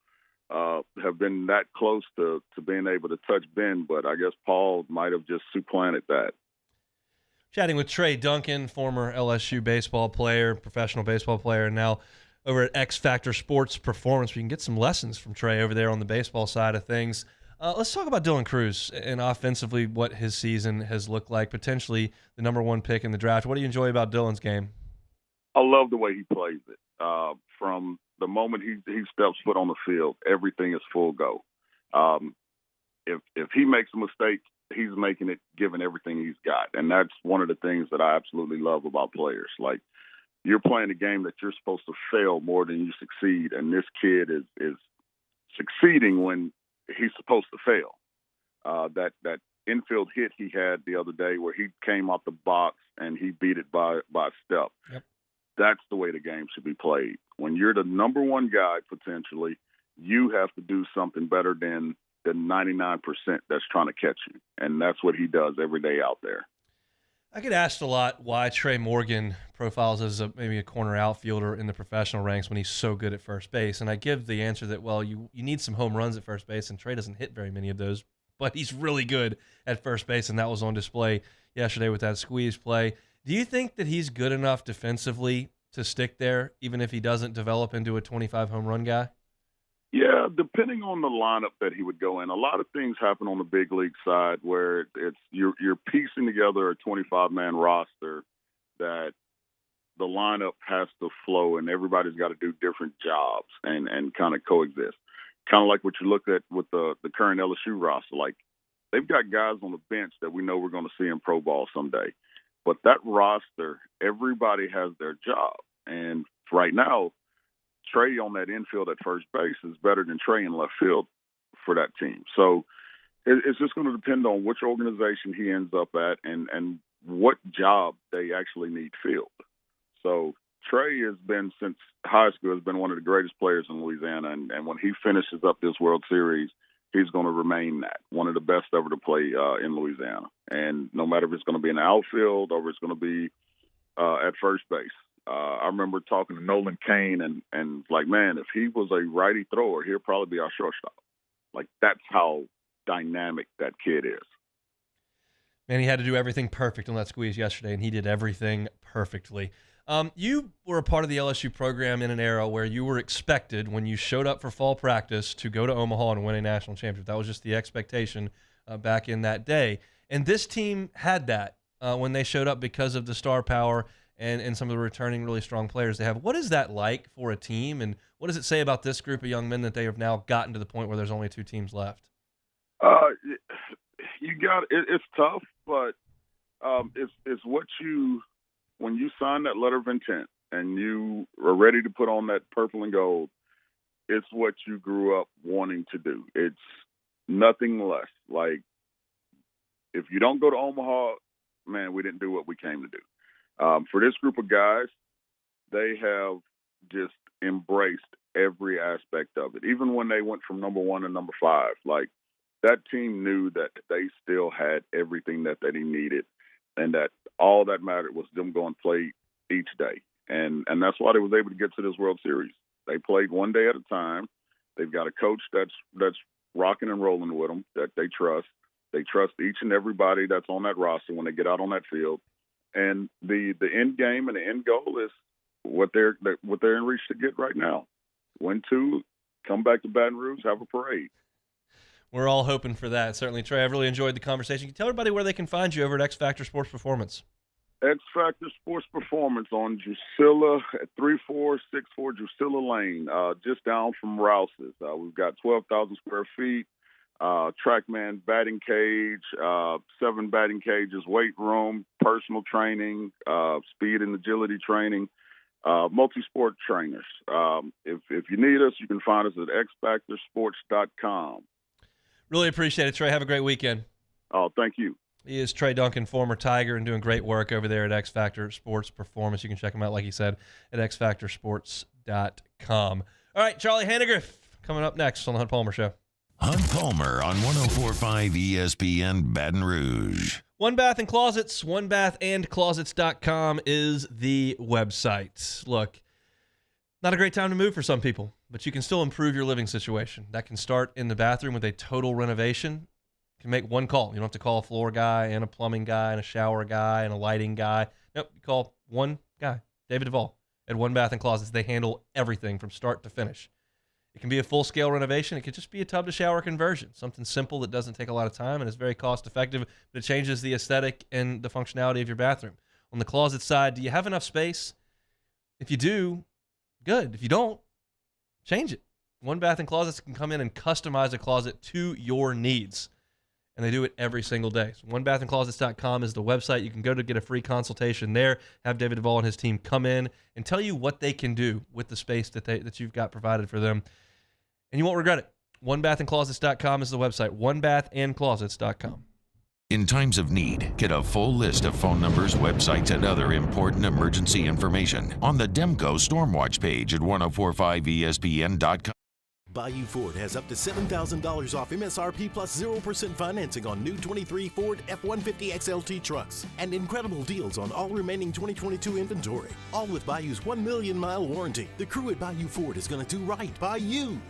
Speaker 20: have been that close to being able to touch Ben, but I guess Paul might have just supplanted that.
Speaker 1: Chatting with Trey Duncan, former LSU baseball player, professional baseball player, and now over at X Factor Sports Performance. We can get some lessons from Trey over there on the baseball side of things. Let's talk about Dylan Cruz and offensively what his season has looked like, potentially the number 1 pick in the draft. What do you enjoy about Dylan's game?
Speaker 20: I love the way he plays it. From the moment he steps foot on the field, everything is full go. If he makes a mistake, he's making it given everything he's got. And that's one of the things that I absolutely love about players. Like, you're playing a game that you're supposed to fail more than you succeed, and this kid is succeeding when he's supposed to fail. That infield hit he had the other day where he came out the box and he beat it by a step.
Speaker 1: Yep.
Speaker 20: That's the way the game should be played. When you're the number 1 guy, potentially, you have to do something better than the 99% that's trying to catch you, and that's what he does every day out there.
Speaker 1: I get asked a lot why Trey Morgan profiles as maybe a corner outfielder in the professional ranks when he's so good at first base. And I give the answer that, well, you need some home runs at first base, and Trey doesn't hit very many of those, but he's really good at first base, and that was on display yesterday with that squeeze play. Do you think that he's good enough defensively to stick there, even if he doesn't develop into a 25 home run guy?
Speaker 20: Yeah, depending on the lineup that he would go in. A lot of things happen on the big league side where it's you're piecing together a 25-man roster that the lineup has to flow and everybody's got to do different jobs and kind of coexist. Kind of like what you look at with the current LSU roster. Like, they've got guys on the bench that we know we're going to see in pro ball someday. But that roster, everybody has their job. And right now, Trey on that infield at first base is better than Trey in left field for that team. So it's just going to depend on which organization he ends up at and what job they actually need filled. So Trey has been, since high school, has been one of the greatest players in Louisiana. And when he finishes up this World Series, he's going to remain that, one of the best ever to play in Louisiana. And no matter if it's going to be in the outfield or it's going to be at first base. I remember talking to Nolan Cain and like, man, if he was a righty thrower, he'll probably be our shortstop. Like, that's how dynamic that kid is.
Speaker 1: Man, he had to do everything perfect on that squeeze yesterday, and he did everything perfectly. You were a part of the LSU program in an era where you were expected, when you showed up for fall practice, to go to Omaha and win a national championship. That was just the expectation back in that day. And this team had that when they showed up because of the star power and some of the returning really strong players they have. What is that like for a team, and what does it say about this group of young men that they have now gotten to the point where there's only 2 teams left?
Speaker 20: It's tough, but it's what when you sign that letter of intent and you are ready to put on that purple and gold, it's what you grew up wanting to do. It's nothing less. Like, if you don't go to Omaha, man, we didn't do what we came to do. For this group of guys, they have just embraced every aspect of it. Even when they went from number 1 to number 5, like, that team knew that they still had everything that they needed, and that all that mattered was them going to play each day. And that's why they was able to get to this World Series. They played one day at a time. They've got a coach that's rocking and rolling with them, that they trust. They trust each and everybody that's on that roster when they get out on that field. And the end game and the end goal is what they're in reach to get right now. Win 2, come back to Baton Rouge, have a parade.
Speaker 1: We're all hoping for that. Certainly, Trey, I've really enjoyed the conversation. Can you tell everybody where they can find you over at X Factor Sports Performance?
Speaker 20: X Factor Sports Performance on Drusilla at 3464 Drusilla Lane, just down from Rouse's. We've got 12,000 square feet, TrackMan batting cage, 7 batting cages, weight room, personal training, speed and agility training, multi-sport trainers. If you need us, you can find us at xfactorsports.com.
Speaker 1: Really appreciate it, Trey. Have a great weekend.
Speaker 20: Oh, thank you.
Speaker 1: He is Trey Duncan, former Tiger, and doing great work over there at X Factor Sports Performance. You can check him out, like he said, at xfactorsports.com. All right, Charlie Hannegriff coming up next on the Hunt Palmer Show.
Speaker 2: Hunt Palmer on 104.5 ESPN Baton Rouge.
Speaker 1: One Bath and Closets, onebathandclosets.com is the website. Look, not a great time to move for some people, but you can still improve your living situation. That can start in the bathroom with a total renovation. You can make one call. You don't have to call a floor guy and a plumbing guy and a shower guy and a lighting guy. Nope, you call one guy, David Duvall, at One Bath and Closets. They handle everything from start to finish. It can be a full-scale renovation. It could just be a tub-to-shower conversion, something simple that doesn't take a lot of time and is very cost-effective, but it changes the aesthetic and the functionality of your bathroom. On the closet side, do you have enough space? If you do, good. If you don't, change it. One Bath and Closets can come in and customize a closet to your needs, and they do it every single day. So onebathandclosets.com is the website. You can go to get a free consultation there, have David Duvall and his team come in and tell you what they can do with the space that you've got provided for them, and you won't regret it. Onebathandclosets.com is the website, onebathandclosets.com.
Speaker 2: In times of need, get a full list of phone numbers, websites, and other important emergency information on the Demco Stormwatch page at 1045ESPN.com.
Speaker 21: Bayou Ford has up to $7,000 off MSRP plus 0% financing on new 23 Ford F-150 XLT trucks and incredible deals on all remaining 2022 inventory. All with Bayou's 1 million mile warranty. The crew at Bayou Ford is going to do right by you.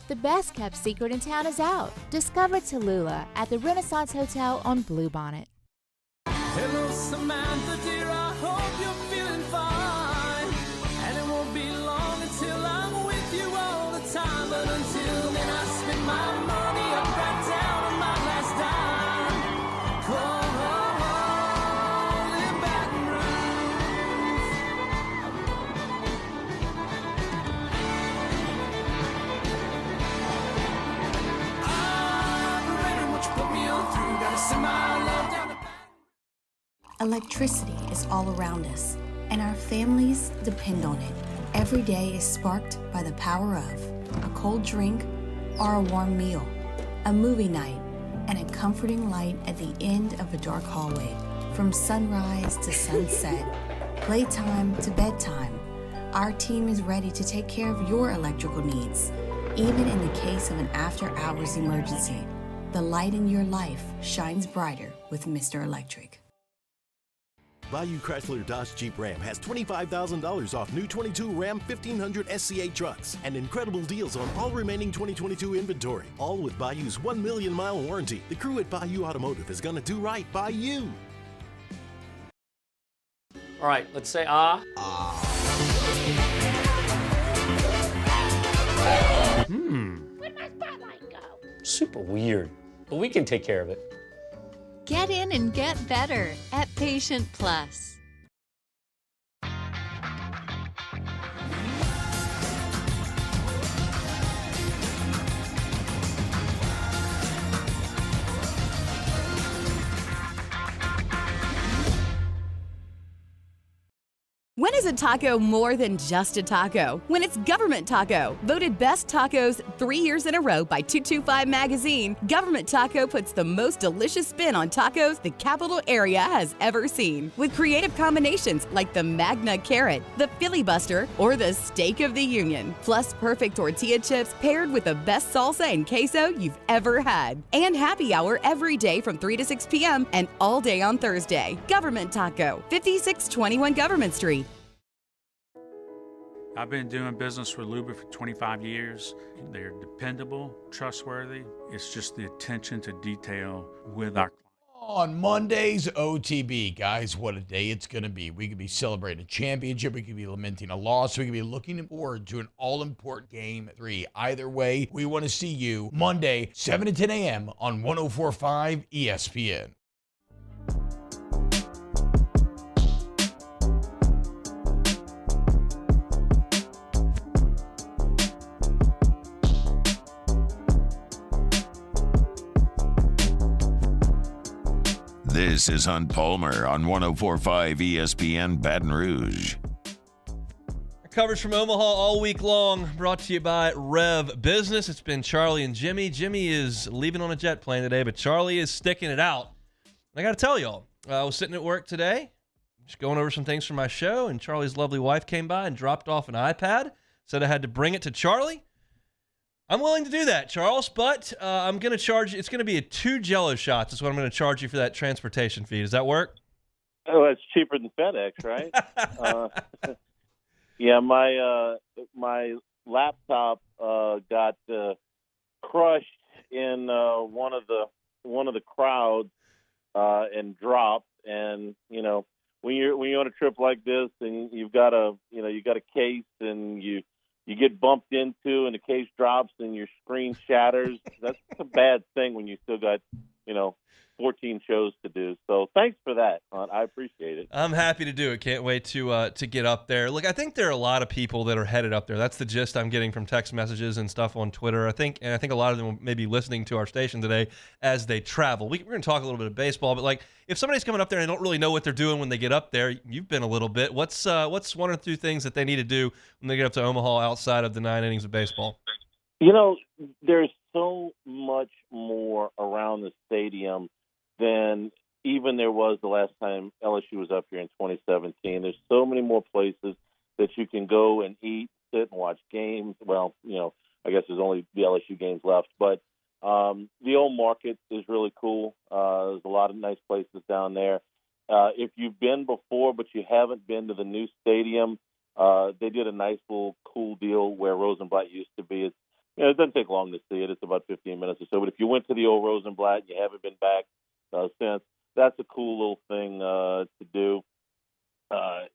Speaker 22: The best kept secret in town is out. Discover Tallulah at the Renaissance Hotel on Bluebonnet.
Speaker 23: Hello, Samantha, dear, I hope you're feeling fine. And it won't be long until I'm with you all the time. But until then, I spend my money up right down on my last dime. Come on, in Baton
Speaker 24: Electricity is all around us, and our families depend on it. Every day is sparked by the power of a cold drink or a warm meal, a movie night, and a comforting light at the end of a dark hallway. From sunrise to sunset, playtime to bedtime, our team is ready to take care of your electrical needs, even in the case of an after-hours emergency. The light in your life shines brighter with Mr. Electric.
Speaker 21: Bayou Chrysler Dodge Jeep Ram has $25,000 off new 22 Ram 1500 SCA trucks and incredible deals on all remaining 2022 inventory. All with Bayou's 1 million mile warranty. The crew at Bayou Automotive is going to do right by you.
Speaker 25: All right, let's say ah.
Speaker 23: Where'd my spotlight go?
Speaker 25: Super weird, but we can take care of it.
Speaker 22: Get in and get better at Patient Plus.
Speaker 9: When is a taco more than just a taco? When it's Government Taco. Voted best tacos 3 years in a row by 225 Magazine, Government Taco puts the most delicious spin on tacos the capital area has ever seen. With creative combinations like the Magna Carrot, the Filibuster, or the Steak of the Union. Plus perfect tortilla chips paired with the best salsa and queso you've ever had. And happy hour every day from 3 to 6 p.m. and all day on Thursday. Government Taco, 5621 Government Street.
Speaker 3: I've been doing business with Luba for 25 years. They're dependable, trustworthy. It's just the attention to detail with our
Speaker 4: On Monday's OTB, guys, what a day it's going to be. We could be celebrating a championship. We could be lamenting a loss. We could be looking forward to an all-important Game 3. Either way, we want to see you Monday, 7 to 10 a.m. on 104.5 ESPN.
Speaker 2: This is Hunt Palmer on 104.5 ESPN Baton Rouge.
Speaker 1: Coverage from Omaha all week long, brought to you by Rev Business. It's been Charlie and Jimmy. Jimmy is leaving on a jet plane today, but Charlie is sticking it out. I got to tell y'all, I was sitting at work today, just going over some things for my show, and Charlie's lovely wife came by and dropped off an iPad, said I had to bring it to Charlie. I'm willing to do that, Charles, but I'm going to charge you. It's going to be 2 Jell-O shots is what I'm going to charge you for that transportation fee. Does that work?
Speaker 13: Oh, it's cheaper than FedEx, right? Yeah, my laptop got crushed in one of the crowds and dropped. And you know, when you're on a trip like this and you've got a case and you get bumped into and the case drops and your screen shatters, that's a bad thing when you still got 14 shows to do. So thanks for that, I appreciate it.
Speaker 1: I'm happy to do it. Can't wait to get up there. Look, I think there are a lot of people that are headed up there. That's the gist I'm getting from text messages and stuff on Twitter. I think a lot of them may be listening to our station today as they travel. We're going to talk a little bit of baseball, but like if somebody's coming up there and they don't really know what they're doing when they get up there, you've been a little bit. What's 1 or 2 things that they need to do when they get up to Omaha outside of the 9 innings of baseball?
Speaker 13: There's so much more around the stadium than even there was the last time LSU was up here in 2017. There's so many more places that you can go and eat, sit, and watch games. Well, I guess there's only the LSU games left. But the old market is really cool. There's a lot of nice places down there. If you've been before but you haven't been to the new stadium, they did a nice little cool deal where Rosenblatt used to be. It doesn't take long to see it. It's about 15 minutes or so. But if you went to the old Rosenblatt and you haven't been back since, that's a cool little thing to do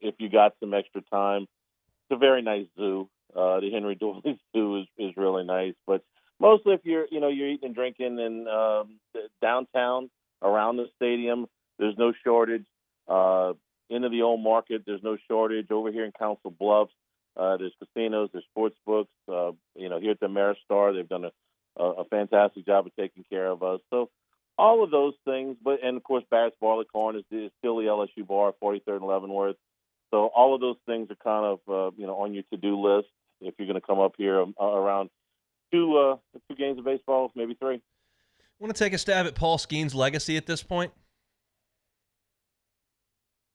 Speaker 13: if you got some extra time. It's a very nice zoo. The Henry Dooley Zoo is really nice. But mostly if you're eating and drinking in downtown around the stadium, there's no shortage. Into the old market, there's no shortage. Over here in Council Bluffs, there's casinos, there's sports books. Here at the Ameristar, they've done a fantastic job of taking care of us. So all of those things, and of course, Barrett's Barleycorn is still the LSU bar, 43rd and Leavenworth. So all of those things are kind of on your to-do list if you're going to come up here around 2 games of baseball, maybe 3.
Speaker 1: Want to take a stab at Paul Skenes' legacy at this point?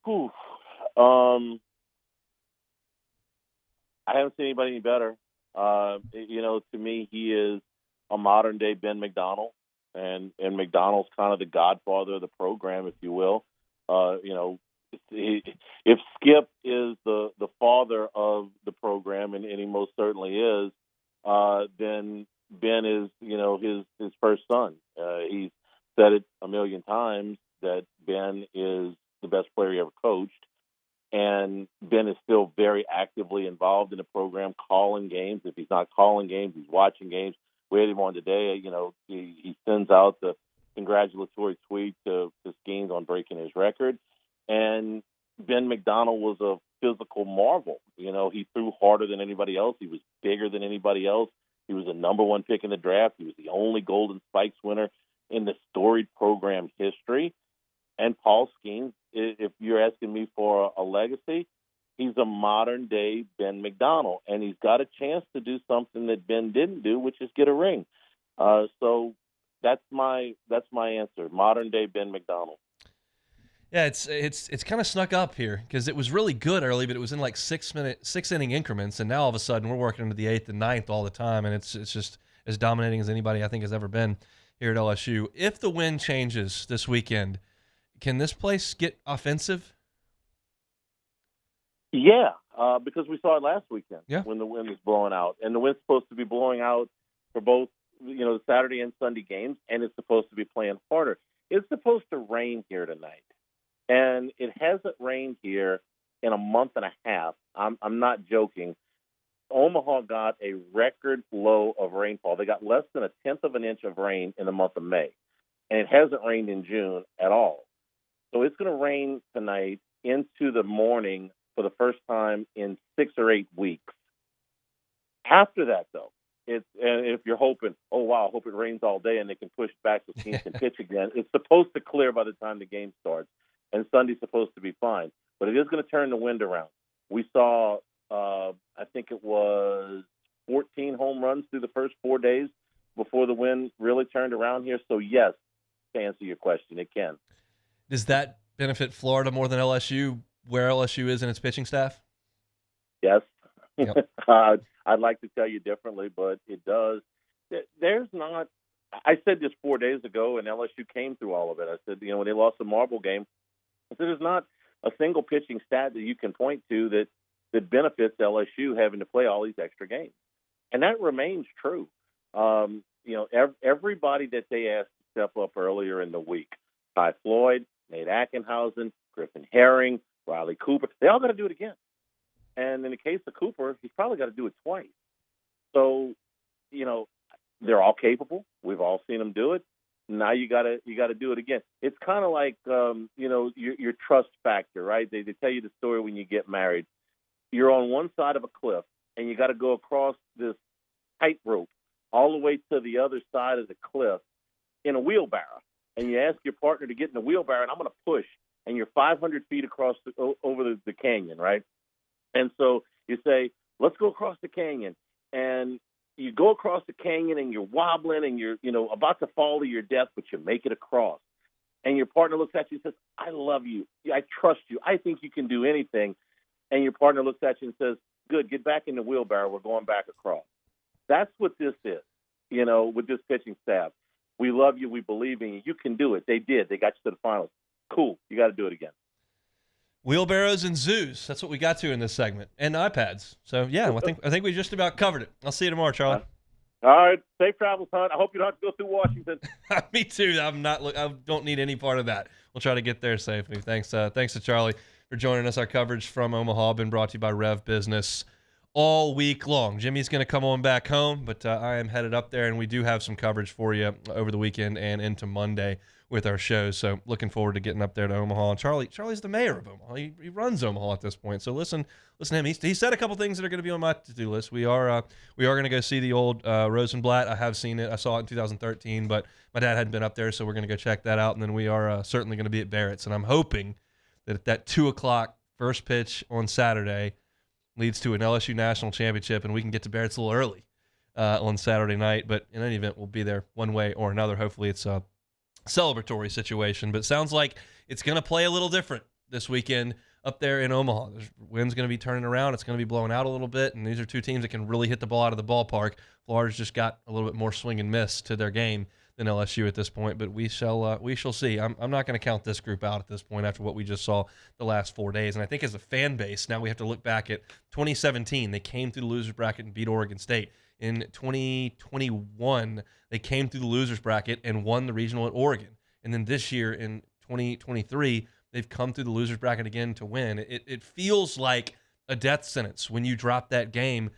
Speaker 13: I haven't seen anybody any better. To me, he is a modern-day Ben McDonald, and McDonald's kind of the godfather of the program, if you will. If Skip is the father of the program, and he most certainly is, then Ben is, his first son. He's said it a million times that Ben is the best player he ever coached. And Ben is still very actively involved in the program, calling games. If he's not calling games, he's watching games. We had him on today. He sends out the congratulatory tweet to Skenes on breaking his record. And Ben McDonald was a physical marvel. He threw harder than anybody else. He was bigger than anybody else. He was the number 1 pick in the draft. He was the only Golden Spikes winner in the storied program history. And Paul Skenes, if you're asking me for a legacy, he's a didn't do, which is get a ring. So that's my answer. Modern day Ben McDonald.
Speaker 1: Yeah, it's kind of snuck up here because it was really good early, but it was in like 6 inning increments, and now all of a sudden we're working into the 8th and 9th all the time, and it's just as dominating as anybody I think has ever been here at LSU. If the wind changes this weekend, can this place get offensive?
Speaker 13: Yeah, because we saw it last weekend when the wind was blowing out, and the wind's supposed to be blowing out for both the Saturday and Sunday games, and it's supposed to be playing harder. It's supposed to rain here tonight. And it hasn't rained here in a month and a half. I'm not joking. Omaha got a record low of rainfall. They got less than 1/10 of an inch of rain in the month of May. And it hasn't rained in June at all. So it's going to rain tonight into the morning for the first time in 6 or 8 weeks. After that, though, and if you're hoping, oh, wow, I hope it rains all day and they can push back so teams can pitch again, it's supposed to clear by the time the game starts. And Sunday's supposed to be fine. But it is going to turn the wind around. We saw, I think it was 14 home runs through the first 4 days before the wind really turned around here. So, yes, to answer your question, it can.
Speaker 1: Does that benefit Florida more than LSU, where LSU is in its pitching staff?
Speaker 13: Yes.
Speaker 1: Yep.
Speaker 13: I'd like to tell you differently, but it does. There's not – I said this 4 days ago, and LSU came through all of it. I said, when they lost the Marble game, I said there's not a single pitching stat that you can point to that benefits LSU having to play all these extra games. And that remains true. Everybody that they asked to step up earlier in the week, Ty Floyd, Nate Ackenhausen, Griffin Herring, Riley Cooper, they all got to do it again. And in the case of Cooper, he's probably got to do it twice. So, they're all capable. We've all seen them do it. Now you got to do it again. It's kind of like your trust factor, right? They tell you the story when you get married. You're on one side of a cliff and you got to go across this tightrope all the way to the other side of the cliff in a wheelbarrow. And you ask your partner to get in the wheelbarrow, and I'm going to push. And you're 500 feet across over the canyon, right? And so you say, let's go across the canyon. And you go across the canyon and you're wobbling and you're, about to fall to your death, but you make it across. And your partner looks at you and says, I love you. I trust you. I think you can do anything. And your partner looks at you and says, good, get back in the wheelbarrow. We're going back across. That's what this is, with this pitching staff. We love you. We believe in you. You can do it. They did. They got you to the finals. Cool. You got to do it again.
Speaker 1: Wheelbarrows and zoos. That's what we got to in this segment. And iPads. So, yeah, I think we just about covered it. I'll see you tomorrow, Charlie.
Speaker 13: All right. Safe travels, hon. I hope you don't have to go through Washington.
Speaker 1: Me too. I don't need any part of that. We'll try to get there safely. Thanks to Charlie for joining us. Our coverage from Omaha been brought to you by Rev Business all week long. Jimmy's going to come on back home, but I am headed up there, and we do have some coverage for you over the weekend and into Monday with our shows. So looking forward to getting up there to Omaha. And Charlie's the mayor of Omaha. He runs Omaha at this point. So listen to him. He said a couple things that are going to be on my to-do list. We are going to go see the old Rosenblatt. I have seen it. I saw it in 2013, but my dad hadn't been up there, so we're going to go check that out. And then we are certainly going to be at Barrett's. And I'm hoping that at that 2:00 first pitch on Saturday leads to an LSU national championship, and we can get to Barrett's a little early on Saturday night. But in any event, we'll be there one way or another. Hopefully it's a celebratory situation, but sounds like it's going to play a little different this weekend up there in Omaha. The wind's going to be turning around. It's going to be blowing out a little bit, and these are two teams that can really hit the ball out of the ballpark. Florida's just got a little bit more swing and miss to their game than LSU at this point, but we shall see. I'm not going to count this group out at this point after what we just saw the last 4 days, and I think as a fan base, now we have to look back at 2017. They came through the losers bracket and beat Oregon State. In 2021, they came through the losers bracket and won the regional at Oregon. And then this year in 2023, they've come through the losers bracket again to win. It feels like a death sentence when you drop that game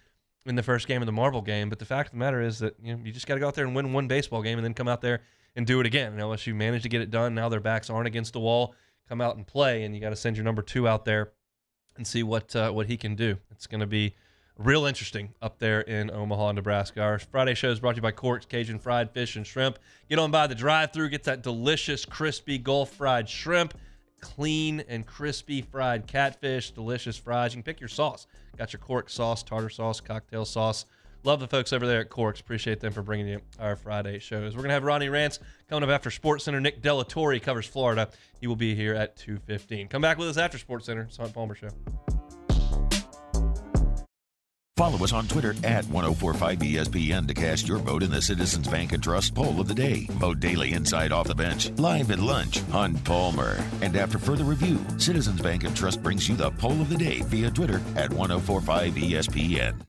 Speaker 1: in the first game of the Marble game. But the fact of the matter is that you just got to go out there and win one baseball game and then come out there and do it again. And LSU managed to get it done. Now their backs aren't against the wall. Come out and play, and you got to send your number 2 out there and see what he can do. It's going to be real interesting up there in Omaha, Nebraska. Our Friday show is brought to you by Cork's Cajun Fried Fish and Shrimp. Get on by the drive-thru, get that delicious, crispy Gulf fried shrimp, clean and crispy fried catfish, delicious fries. You can pick your sauce. Got your Cork sauce, tartar sauce, cocktail sauce, Love the folks over there at Corks. Appreciate them for bringing you our Friday shows. We're going to have Ronnie Rantz coming up after SportsCenter. Nick Delatorre covers Florida. He will be here at 2:15. Come back with us after SportsCenter. It's on Palmer Show.
Speaker 2: Follow us on Twitter at 1045ESPN to cast your vote in the Citizens Bank and Trust Poll of the Day. Vote daily inside Off the Bench, live at lunch on Palmer. And after further review, Citizens Bank and Trust brings you the Poll of the Day via Twitter at 1045ESPN.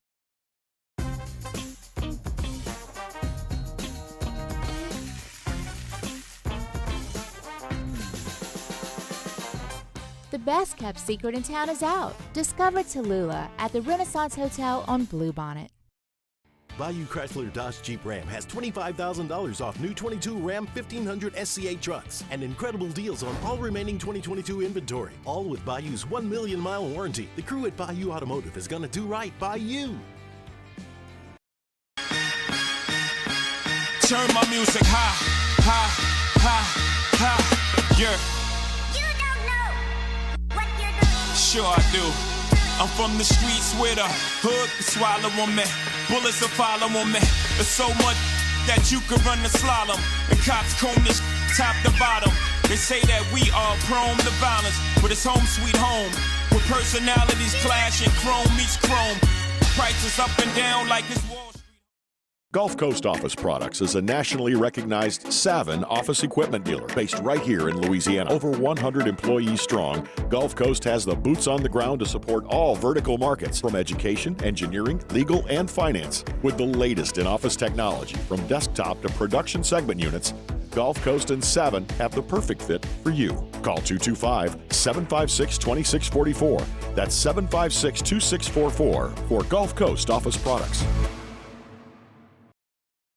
Speaker 22: The best kept secret in town is out. Discover Tallulah at the Renaissance Hotel on Bluebonnet.
Speaker 21: Bayou Chrysler Dodge Jeep Ram has $25,000 off new 22 Ram 1500 SCA trucks and incredible deals on all remaining 2022 inventory. All with Bayou's 1 million mile warranty. The crew at Bayou Automotive is going to do right by you.
Speaker 6: Turn my music high, high, high, high, yeah. Sure I do. I'm from the streets where the hood can swallow on me. Bullets will follow on me. There's so much that you could run the slalom. The cops comb this top to bottom. They say that we are prone to violence, but it's home sweet home. With personalities clashing, chrome meets chrome. Prices up and down like it's Wall Street.
Speaker 8: Gulf Coast Office Products is a nationally recognized Savin office equipment dealer based right here in Louisiana. Over 100 employees strong, Gulf Coast has the boots on the ground to support all vertical markets, from education, engineering, legal, and finance. With the latest in office technology, from desktop to production segment units, Gulf Coast and Savin have the perfect fit for you. Call 225-756-2644. That's 756-2644 for Gulf Coast Office Products.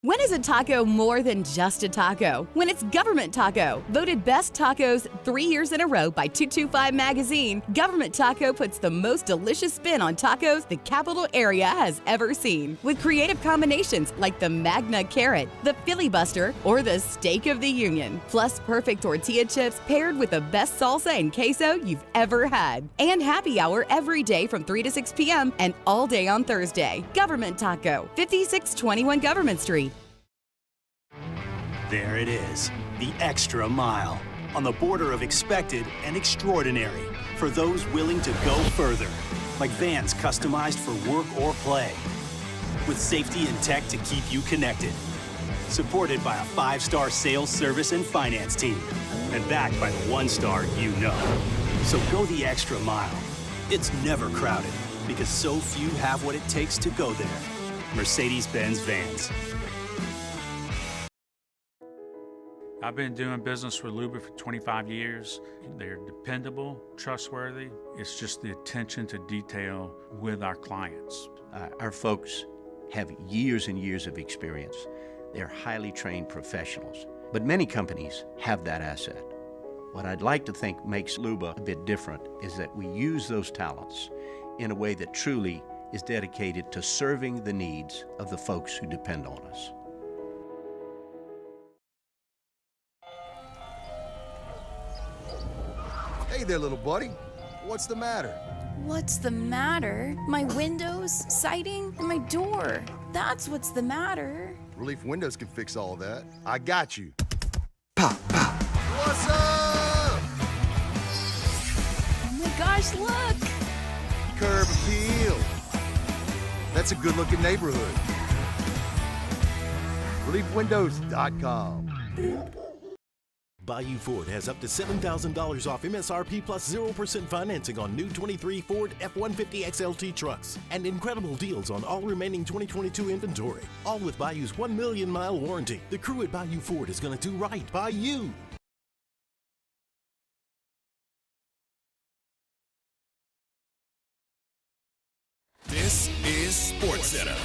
Speaker 9: When is a taco more than just a taco? When it's Government Taco. Voted best tacos 3 years in a row by 225 Magazine, Government Taco puts the most delicious spin on tacos the capital area has ever seen. With creative combinations like the Magna Carrot, the Filibuster, or the Steak of the Union. Plus perfect tortilla chips paired with the best salsa and queso you've ever had. And happy hour every day from 3 to 6 p.m. and all day on Thursday. Government Taco, 5621 Government Street.
Speaker 5: There it is, the extra mile, on the border of expected and extraordinary, for those willing to go further, like vans customized for work or play, with safety and tech to keep you connected, supported by a 5-star sales, service, and finance team, and backed by the 1-star you know. So go the extra mile. It's never crowded, because so few have what it takes to go there. Mercedes-Benz Vans.
Speaker 3: I've been doing business with Luba for 25 years. They're dependable, trustworthy. It's just the attention to detail with our clients.
Speaker 7: Our folks have years and years of experience. They're highly trained professionals, but many companies have that asset. What I'd like to think makes Luba a bit different is that we use those talents in a way that truly is dedicated to serving the needs of the folks who depend on us.
Speaker 17: Hey there, little buddy. What's the matter?
Speaker 18: What's the matter? My windows, siding, and my door. That's what's the matter.
Speaker 17: Relief Windows can fix all of that. I got you. Pop, pop. What's up?
Speaker 18: Oh my gosh, look!
Speaker 17: Curb appeal. That's a good-looking neighborhood. ReliefWindows.com.
Speaker 21: Bayou Ford has up to $7,000 off MSRP plus 0% financing on new 23 Ford F-150 XLT trucks and incredible deals on all remaining 2022 inventory. All with Bayou's 1 million mile warranty. The crew at Bayou Ford is going to do right by you.
Speaker 10: This is SportsCenter.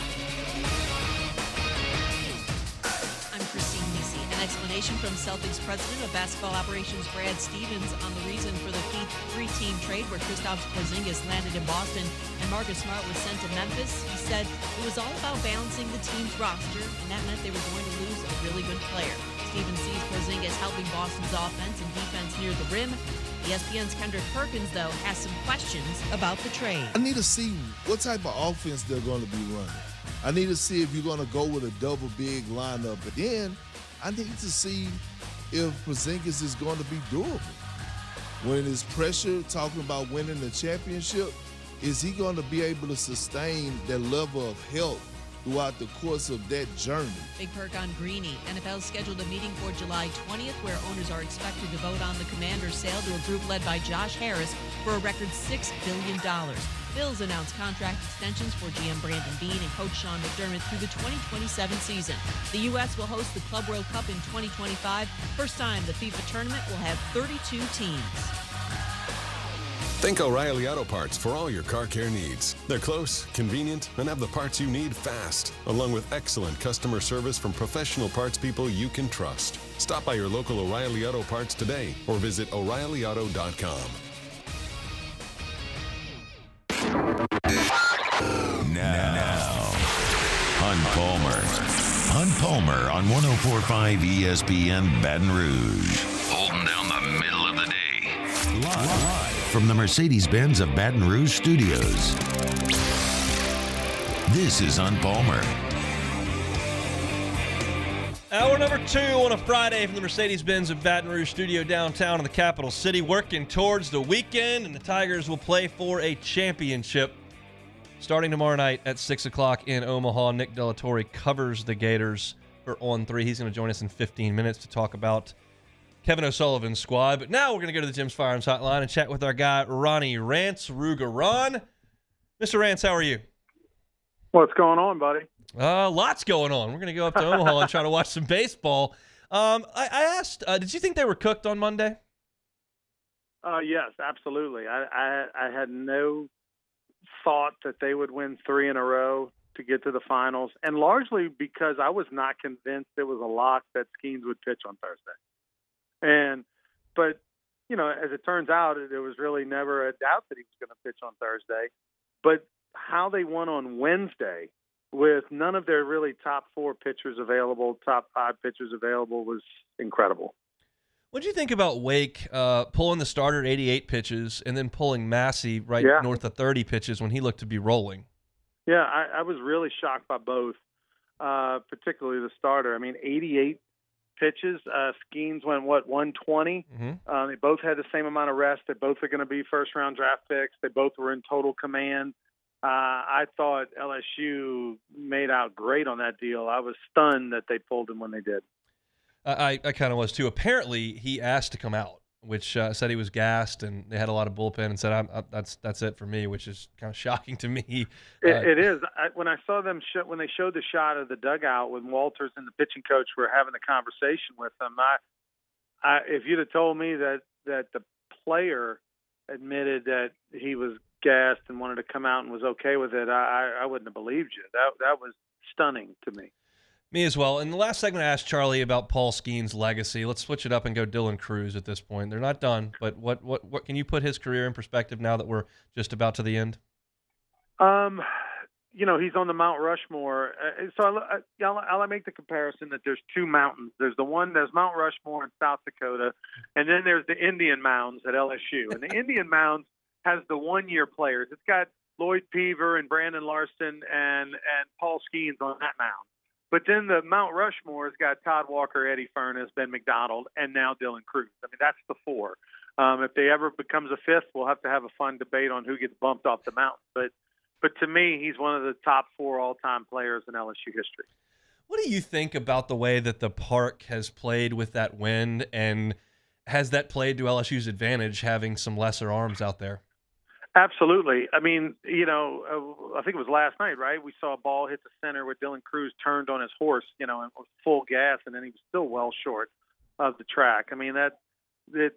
Speaker 11: Explanation from Celtics president of basketball operations Brad Stevens on the reason for the three-team trade where Kristaps Porzingis landed in Boston and Marcus Smart was sent to Memphis. He said it was all about balancing the team's roster, and that meant they were going to lose a really good player. Stevens sees Porzingis helping Boston's offense and defense near the rim. ESPN's Kendrick Perkins, though, has some questions about the trade.
Speaker 12: I need to see what type of offense they're going to be running. I need to see if you're going to go with a double big lineup. But then I need to see if Porzingis is going to be durable. When it's pressure, talking about winning the championship, is he going to be able to sustain that level of health throughout the course of that journey?
Speaker 11: Big perk on Greeny. NFL scheduled a meeting for July 20th where owners are expected to vote on the Commander's sale to a group led by Josh Harris for a record $6 billion. Bills announced contract extensions for GM Brandon Beane and coach Sean McDermott through the 2027 season. The U.S. will host the Club World Cup in 2025. First time the FIFA tournament will have 32 teams.
Speaker 14: Think O'Reilly Auto Parts for all your car care needs. They're close, convenient, and have the parts you need fast, along with excellent customer service from professional parts people you can trust. Stop by your local O'Reilly Auto Parts today or visit O'ReillyAuto.com.
Speaker 2: Now, Hunt Palmer on 104.5 ESPN Baton Rouge. Holding down the middle of the day. Live from the Mercedes-Benz of Baton Rouge studios. This is Hunt Palmer.
Speaker 1: Hour number 2 on a Friday from the Mercedes-Benz of Baton Rouge studio downtown in the capital city, working towards the weekend, and the Tigers will play for a championship starting tomorrow night at 6 o'clock in Omaha. Nick De La Torre covers the Gators for On 3. He's going to join us in 15 minutes to talk about Kevin O'Sullivan's squad. But now we're going to go to the Jim's Firearms Hotline and chat with our guy, Ronnie Rantz, Ron. Mr. Rantz, how are you?
Speaker 15: What's going on, buddy?
Speaker 1: Lots going on. We're going to go up to Omaha and try to watch some baseball. I asked, did you think they were cooked on Monday?
Speaker 15: Yes, absolutely. I had no thought that they would win 3 in a row to get to the finals, and largely because I was not convinced it was a lock that Skenes would pitch on Thursday. But you know, as it turns out, there was really never a doubt that he was going to pitch on Thursday. But how they won on Wednesday with none of their really top 4 pitchers available, top 5 pitchers available, was incredible.
Speaker 1: What did you think about Wake pulling the starter at 88 pitches and then pulling Massey north of 30 pitches when he looked to be rolling?
Speaker 15: Yeah, I was really shocked by both, particularly the starter. I mean, 88 pitches. Skenes went, 120?
Speaker 1: Mm-hmm.
Speaker 15: They both had the same amount of rest. They both are going to be first-round draft picks. They both were in total command. I thought LSU made out great on that deal. I was stunned that they pulled him when they did.
Speaker 1: I kind of was too. Apparently, he asked to come out, which said he was gassed, and they had a lot of bullpen, and said, "That's it for me," which is kind of shocking to me.
Speaker 15: It is. When I saw them when they showed the shot of the dugout when Walters and the pitching coach were having a conversation with them, if you'd have told me that the player admitted that he was gassed and wanted to come out and was okay with it, I wouldn't have believed you. That was stunning to me.
Speaker 1: Me as well. In the last segment, I asked Charlie about Paul Skenes' legacy. Let's switch it up and go Dylan Cruz at this point. They're not done, but what can you put his career in perspective now that we're just about to the end?
Speaker 15: You know, he's on the Mount Rushmore. So I'll make the comparison that there's 2 mountains. There's Mount Rushmore in South Dakota, and then there's the Indian Mounds at LSU. And the Indian Mounds has the one-year players. It's got Lloyd Peaver and Brandon Larson and Paul Skenes on that mound. But then the Mount Rushmore has got Todd Walker, Eddie Furnace, Ben McDonald, and now Dylan Cruz. I mean, that's the 4. If they ever becomes a 5th, we'll have to have a fun debate on who gets bumped off the mountain. But to me, he's one of the top 4 all-time players in LSU history.
Speaker 1: What do you think about the way that the park has played with that wind, and has that played to LSU's advantage having some lesser arms out there?
Speaker 15: Absolutely. I mean, you know, I think it was last night, right? We saw a ball hit the center where Dylan Cruz turned on his horse, you know, and was full gas, and then he was still well short of the track. I mean, the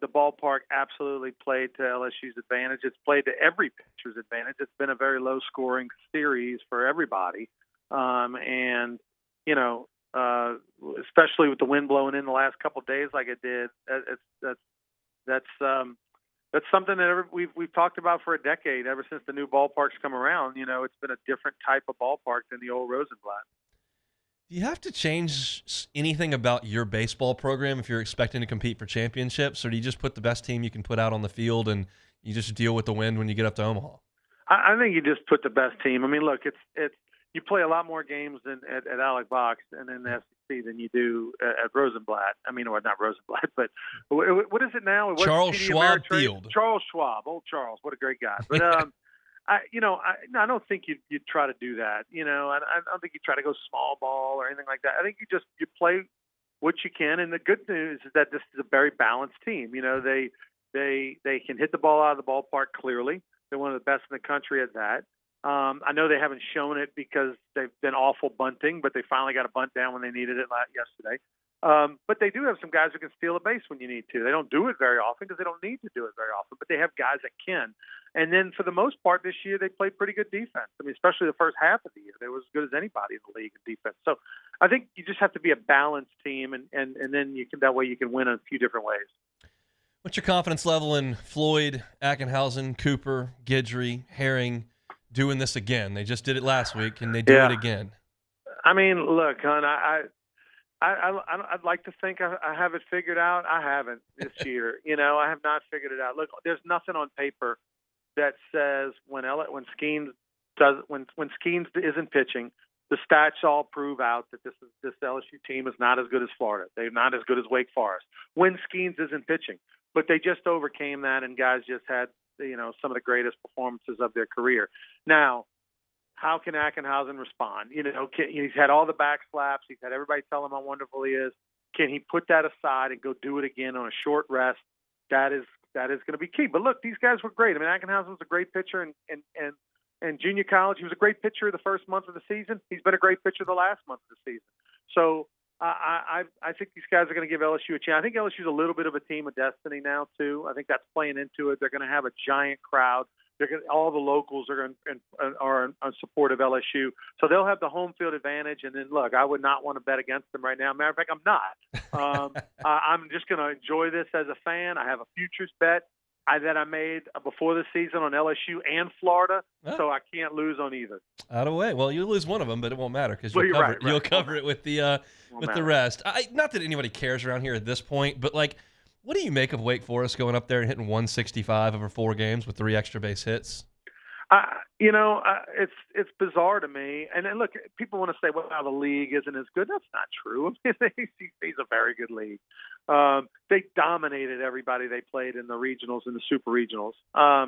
Speaker 15: ballpark absolutely played to LSU's advantage. It's played to every pitcher's advantage. It's been a very low-scoring series for everybody, and you know, especially with the wind blowing in the last couple of days like it did. That's something that we've talked about for a decade, ever since the new ballparks come around. You know, it's been a different type of ballpark than the old Rosenblatt.
Speaker 1: Do you have to change anything about your baseball program if you're expecting to compete for championships, or do you just put the best team you can put out on the field and you just deal with the wind when you get up to Omaha?
Speaker 15: I think you just put the best team. I mean, look, you play a lot more games at Alex Box and in the SEC than you do at Rosenblatt. I mean, or not Rosenblatt, but what is it now?
Speaker 1: Charles Schwab Field.
Speaker 15: Charles Schwab, old Charles, what a great guy. But I don't think you'd try to do that. I don't think you try to go small ball or anything like that. I think you play what you can. And the good news is that this is a very balanced team. They can hit the ball out of the ballpark clearly. They're one of the best in the country at that. I know they haven't shown it because they've been awful bunting, but they finally got a bunt down when they needed it yesterday. But they do have some guys who can steal a base when you need to. They don't do it very often because they don't need to do it very often, but they have guys that can. And then for the most part this year, they played pretty good defense. I mean, especially the first half of the year, they were as good as anybody in the league in defense. So I think you just have to be a balanced team, and then that way you can win in a few different ways.
Speaker 1: What's your confidence level in Floyd, Ackenhausen, Cooper, Guidry, Herring doing this again? They just did it last week, and they do it again.
Speaker 15: I mean, look, hon, I'd like to think I have it figured out. I haven't this year. I have not figured it out. Look, there's nothing on paper that says when Skenes isn't pitching, the stats all prove out that this LSU team is not as good as Florida. They're not as good as Wake Forest when Skenes isn't pitching. But they just overcame that, and guys just had some of the greatest performances of their career. Now, how can Ackenhausen respond? He's had all the back slaps. He's had everybody tell him how wonderful he is. Can he put that aside and go do it again on a short rest? That is going to be key. But look, these guys were great. I mean, Ackenhausen was a great pitcher in junior college. He was a great pitcher the first month of the season. He's been a great pitcher the last month of the season. So I think these guys are going to give LSU a chance. I think LSU's a little bit of a team of destiny now too. I think that's playing into it. They're going to have a giant crowd. All the locals are in support of LSU, so they'll have the home field advantage. And then, look, I would not want to bet against them right now. Matter of fact, I'm not. I'm just going to enjoy this as a fan. I have a futures bet that I made before the season on LSU and Florida, so I can't lose on either.
Speaker 1: Out of the way. Well, you lose one of them, but it won't matter because you'll cover it with the rest. Not that anybody cares around here at this point, but what do you make of Wake Forest going up there and hitting 165 over 4 games with 3 extra base hits?
Speaker 15: It's bizarre to me. And then look, people want to say, well, the league isn't as good. That's not true. The ACC is a very good league. They dominated everybody they played in the regionals and the super regionals. I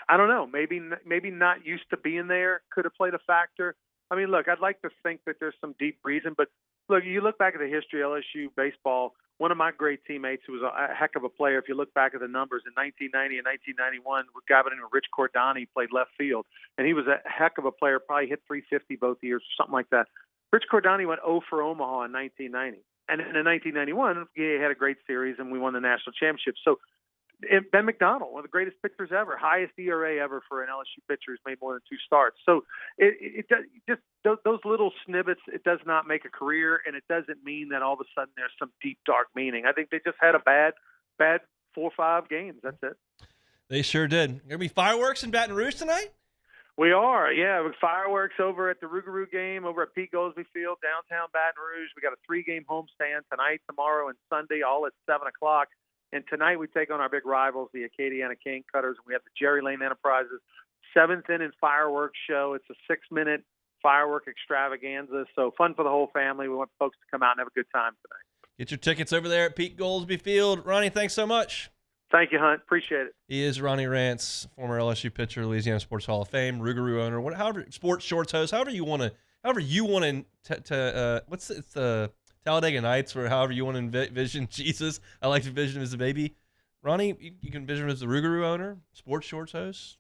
Speaker 15: don't know. Maybe not used to being there could have played a factor. I mean, look, I'd like to think that there's some deep reason, but look, you look back at the history of LSU baseball. One of my great teammates who was a heck of a player, if you look back at the numbers, in 1990 and 1991, a guy by the name of Rich Cordani played left field, and he was a heck of a player, probably hit 350 both years, something like that. Rich Cordani went 0 for Omaha in 1990. And in 1991, he had a great series, and we won the national championship. So Ben McDonald, one of the greatest pitchers ever, highest ERA ever for an LSU pitcher, who's made more than 2 starts. So it just those little snippets, it does not make a career, and it doesn't mean that all of a sudden there's some deep, dark meaning. I think they just had a bad 4 or 5 games. That's it.
Speaker 1: They sure did. Going to be fireworks in Baton Rouge tonight?
Speaker 15: We are, yeah. With fireworks over at the Rougarou game, over at Pete Goldsby Field, downtown Baton Rouge. We got a 3-game homestand tonight, tomorrow, and Sunday, all at 7 o'clock. And tonight we take on our big rivals, the Acadiana Cane Cutters, and we have the Jerry Lane Enterprises 7th inning fireworks show. It's a 6-minute firework extravaganza, so fun for the whole family. We want folks to come out and have a good time tonight.
Speaker 1: Get your tickets over there at Pete Goldsby Field. Ronnie, thanks so much.
Speaker 15: Thank you, Hunt. Appreciate it.
Speaker 1: He is Ronnie Rantz, former LSU pitcher, Louisiana Sports Hall of Fame, Rougarou owner, however, sports shorts host, however you want to what's it's the Talladega Nights, or however you want to envision Jesus. I like to envision him as a baby. Ronnie, you can envision him as the Rougarou owner, sports shorts host,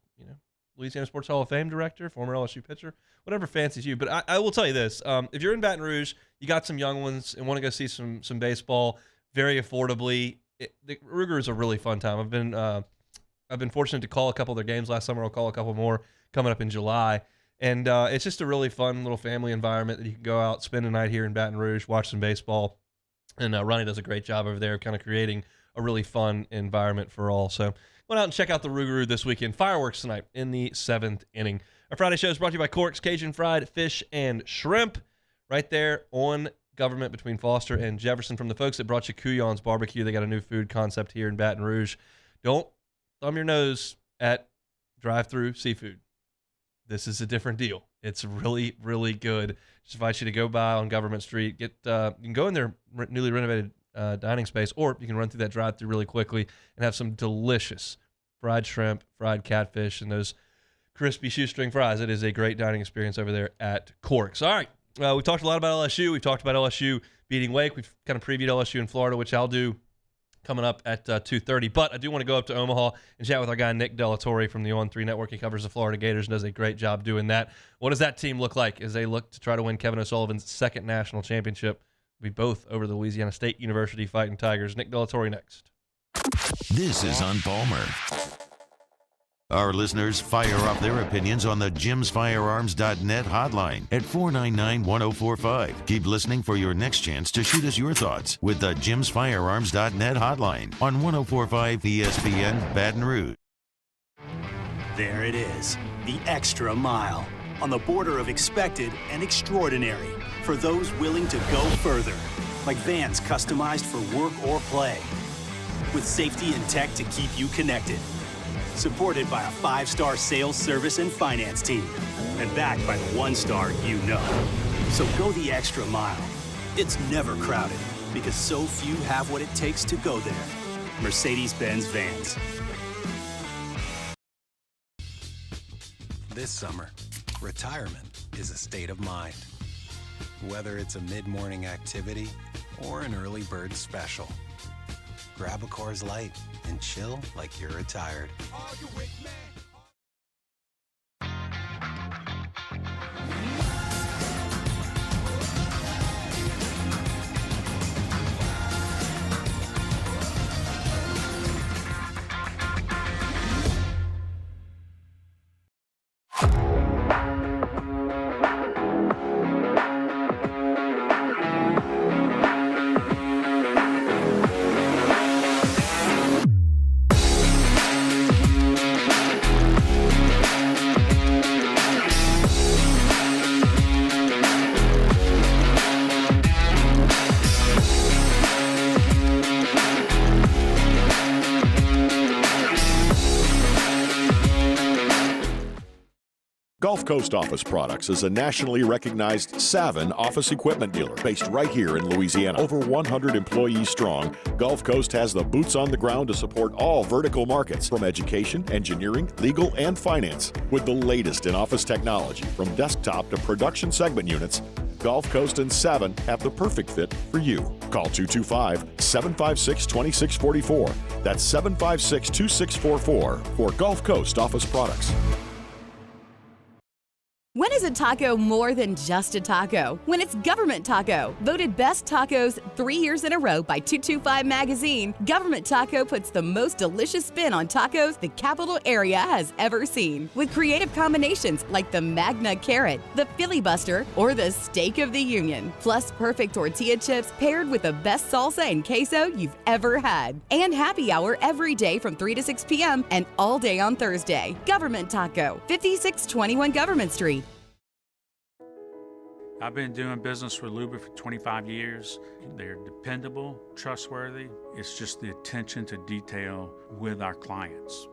Speaker 1: Louisiana Sports Hall of Fame director, former LSU pitcher, whatever fancies you. But I will tell you this: if you're in Baton Rouge, you got some young ones and want to go see some baseball very affordably. The Rougarou is a really fun time. I've been fortunate to call a couple of their games last summer. I'll call a couple more coming up in July. And it's just a really fun little family environment that you can go out, spend a night here in Baton Rouge, watch some baseball. And Ronnie does a great job over there kind of creating a really fun environment for all. So go out and check out the Rougarou this weekend. Fireworks tonight in the 7th inning. Our Friday show is brought to you by Cork's Cajun Fried Fish and Shrimp right there on Government between Foster and Jefferson. From the folks that brought you Couillon's Barbecue, they got a new food concept here in Baton Rouge. Don't thumb your nose at drive-through seafood. This is a different deal. It's really, really good. Just invite you to go by on Government Street. You can go in their newly renovated dining space, or you can run through that drive-thru really quickly and have some delicious fried shrimp, fried catfish, and those crispy shoestring fries. It is a great dining experience over there at Corks. All right, we talked a lot about LSU. We've talked about LSU beating Wake. We've kind of previewed LSU in Florida, which I'll do coming up at 2:30. But I do want to go up to Omaha and chat with our guy Nick Torre from the On3 Network. He covers the Florida Gators and does a great job doing that. What does that team look like as they look to try to win Kevin O'Sullivan's second national championship? We both over the Louisiana State University Fighting Tigers. Nick Torre next.
Speaker 2: This is on Palmer. Our listeners fire off their opinions on the jimsfirearms.net hotline at 499-1045. Keep listening for your next chance to shoot us your thoughts with the jimsfirearms.net hotline on 1045 ESPN Baton Rouge.
Speaker 5: There it is, the extra mile, on the border of expected and extraordinary, for those willing to go further, like vans customized for work or play, with safety and tech to keep you connected. Supported by a 5-star sales, service, and finance team. And backed by the 1-star you know. So go the extra mile. It's never crowded, because so few have what it takes to go there. Mercedes-Benz Vans.
Speaker 16: This summer, retirement is a state of mind. Whether it's a mid-morning activity or an early bird special. Grab a Coors Light and chill like you're retired. Are you with me?
Speaker 8: Gulf Coast Office Products is a nationally recognized Savin office equipment dealer based right here in Louisiana. Over 100 employees strong, Gulf Coast has the boots on the ground to support all vertical markets, from education, engineering, legal, and finance. With the latest in office technology, from desktop to production segment units, Gulf Coast and Savin have the perfect fit for you. Call 225-756-2644. That's 756-2644 for Gulf Coast Office Products.
Speaker 9: When is a taco more than just a taco? When it's Government Taco, voted best tacos 3 years in a row by 225 Magazine, Government Taco puts the most delicious spin on tacos the capital area has ever seen. With creative combinations like the Magna Carrot, the Filibuster, or the Steak of the Union. Plus perfect tortilla chips paired with the best salsa and queso you've ever had. And happy hour every day from 3 to 6 p.m. and all day on Thursday. Government Taco, 5621 Government Street.
Speaker 3: I've been doing business with Luba for 25 years. They're dependable, trustworthy. It's just the attention to detail with our clients.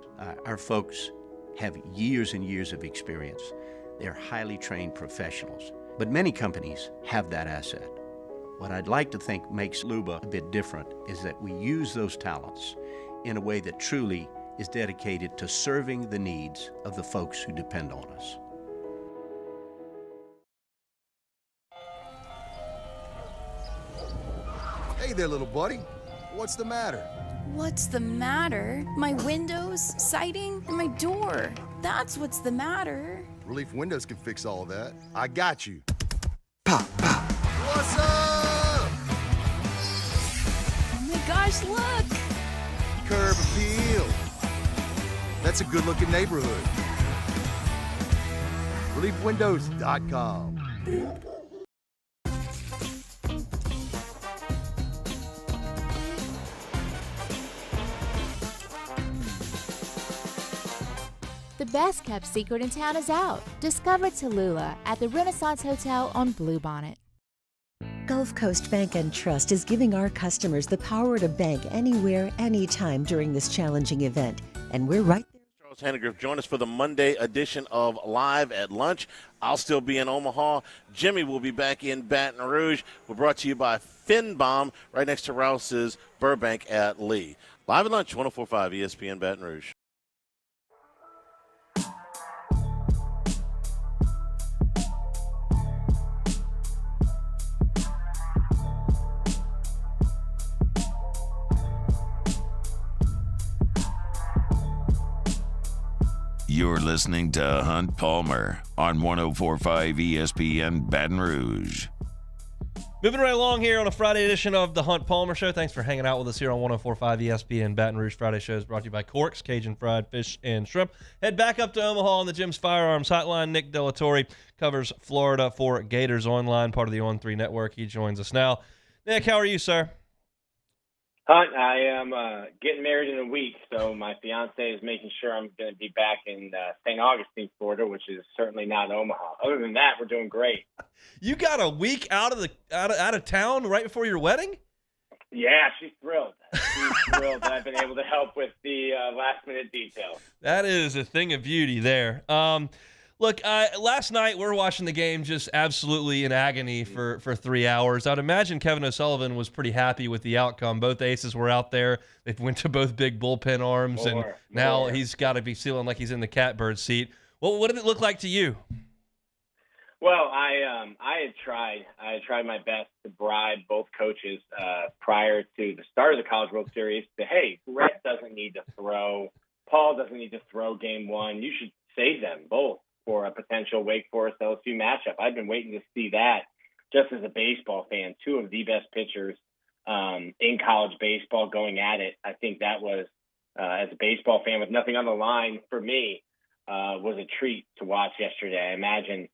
Speaker 7: Our folks have years and years of experience. They're highly trained professionals. But many companies have that asset. What I'd like to think makes Luba a bit different is that we use those talents in a way that truly is dedicated to serving the needs of the folks who depend on us.
Speaker 17: Hey there, little buddy. What's the matter?
Speaker 18: What's the matter? My windows, siding, and my door. That's what's the matter.
Speaker 17: Relief Windows can fix all of that. I got you. Pop, pop. What's up?
Speaker 18: Oh my gosh, look!
Speaker 17: Curb appeal. That's a good-looking neighborhood. ReliefWindows.com.
Speaker 22: The best kept secret in town is out. Discover Tallulah at the Renaissance Hotel on Bluebonnet.
Speaker 19: Gulf Coast Bank and Trust is giving our customers the power to bank anywhere, anytime during this challenging event. And we're right there.
Speaker 13: Hannegriff, join us for the Monday edition of Live at Lunch. I'll still be in Omaha. Jimmy will be back in Baton Rouge. We're brought to you by Finbom, right next to Rouse's Burbank at Lee. Live at Lunch, 104.5 ESPN Baton Rouge.
Speaker 2: You're listening to Hunt Palmer on 104.5 ESPN Baton Rouge.
Speaker 1: Moving right along here on a Friday edition of the Hunt Palmer Show. Thanks for hanging out with us here on 104.5 ESPN Baton Rouge. Friday show is brought to you by Corks, Cajun Fried Fish and Shrimp. Head back up to Omaha on the Jim's Firearms Hotline. Nick Delatorre covers Florida for Gators Online, part of the On3 Network. He joins us now. Nick, how are you, sir?
Speaker 4: Hunt, I am getting married in a week, so my fiance is making sure I'm going to be back in St. Augustine, Florida, which is certainly not Omaha. Other than that, we're doing great.
Speaker 1: You got a week out of town right before your wedding?
Speaker 4: Yeah, she's thrilled. She's thrilled that I've been able to help with the last-minute details.
Speaker 1: That is a thing of beauty there. Look, last night we were watching the game just absolutely in agony for 3 hours. I'd imagine Kevin O'Sullivan was pretty happy with the outcome. Both aces were out there. They went to both big bullpen arms, and now he's got to be feeling like he's in the catbird seat. Well, what did it look like to you?
Speaker 4: Well, I had tried my best to bribe both coaches prior to the start of the College World Series to, hey, Brett doesn't need to throw, Paul doesn't need to throw game one. You should save them both for a potential Wake Forest LSU matchup. I've been waiting to see that just as a baseball fan. Two of the best pitchers in college baseball going at it. I think that was, as a baseball fan with nothing on the line for me, was a treat to watch yesterday. I imagine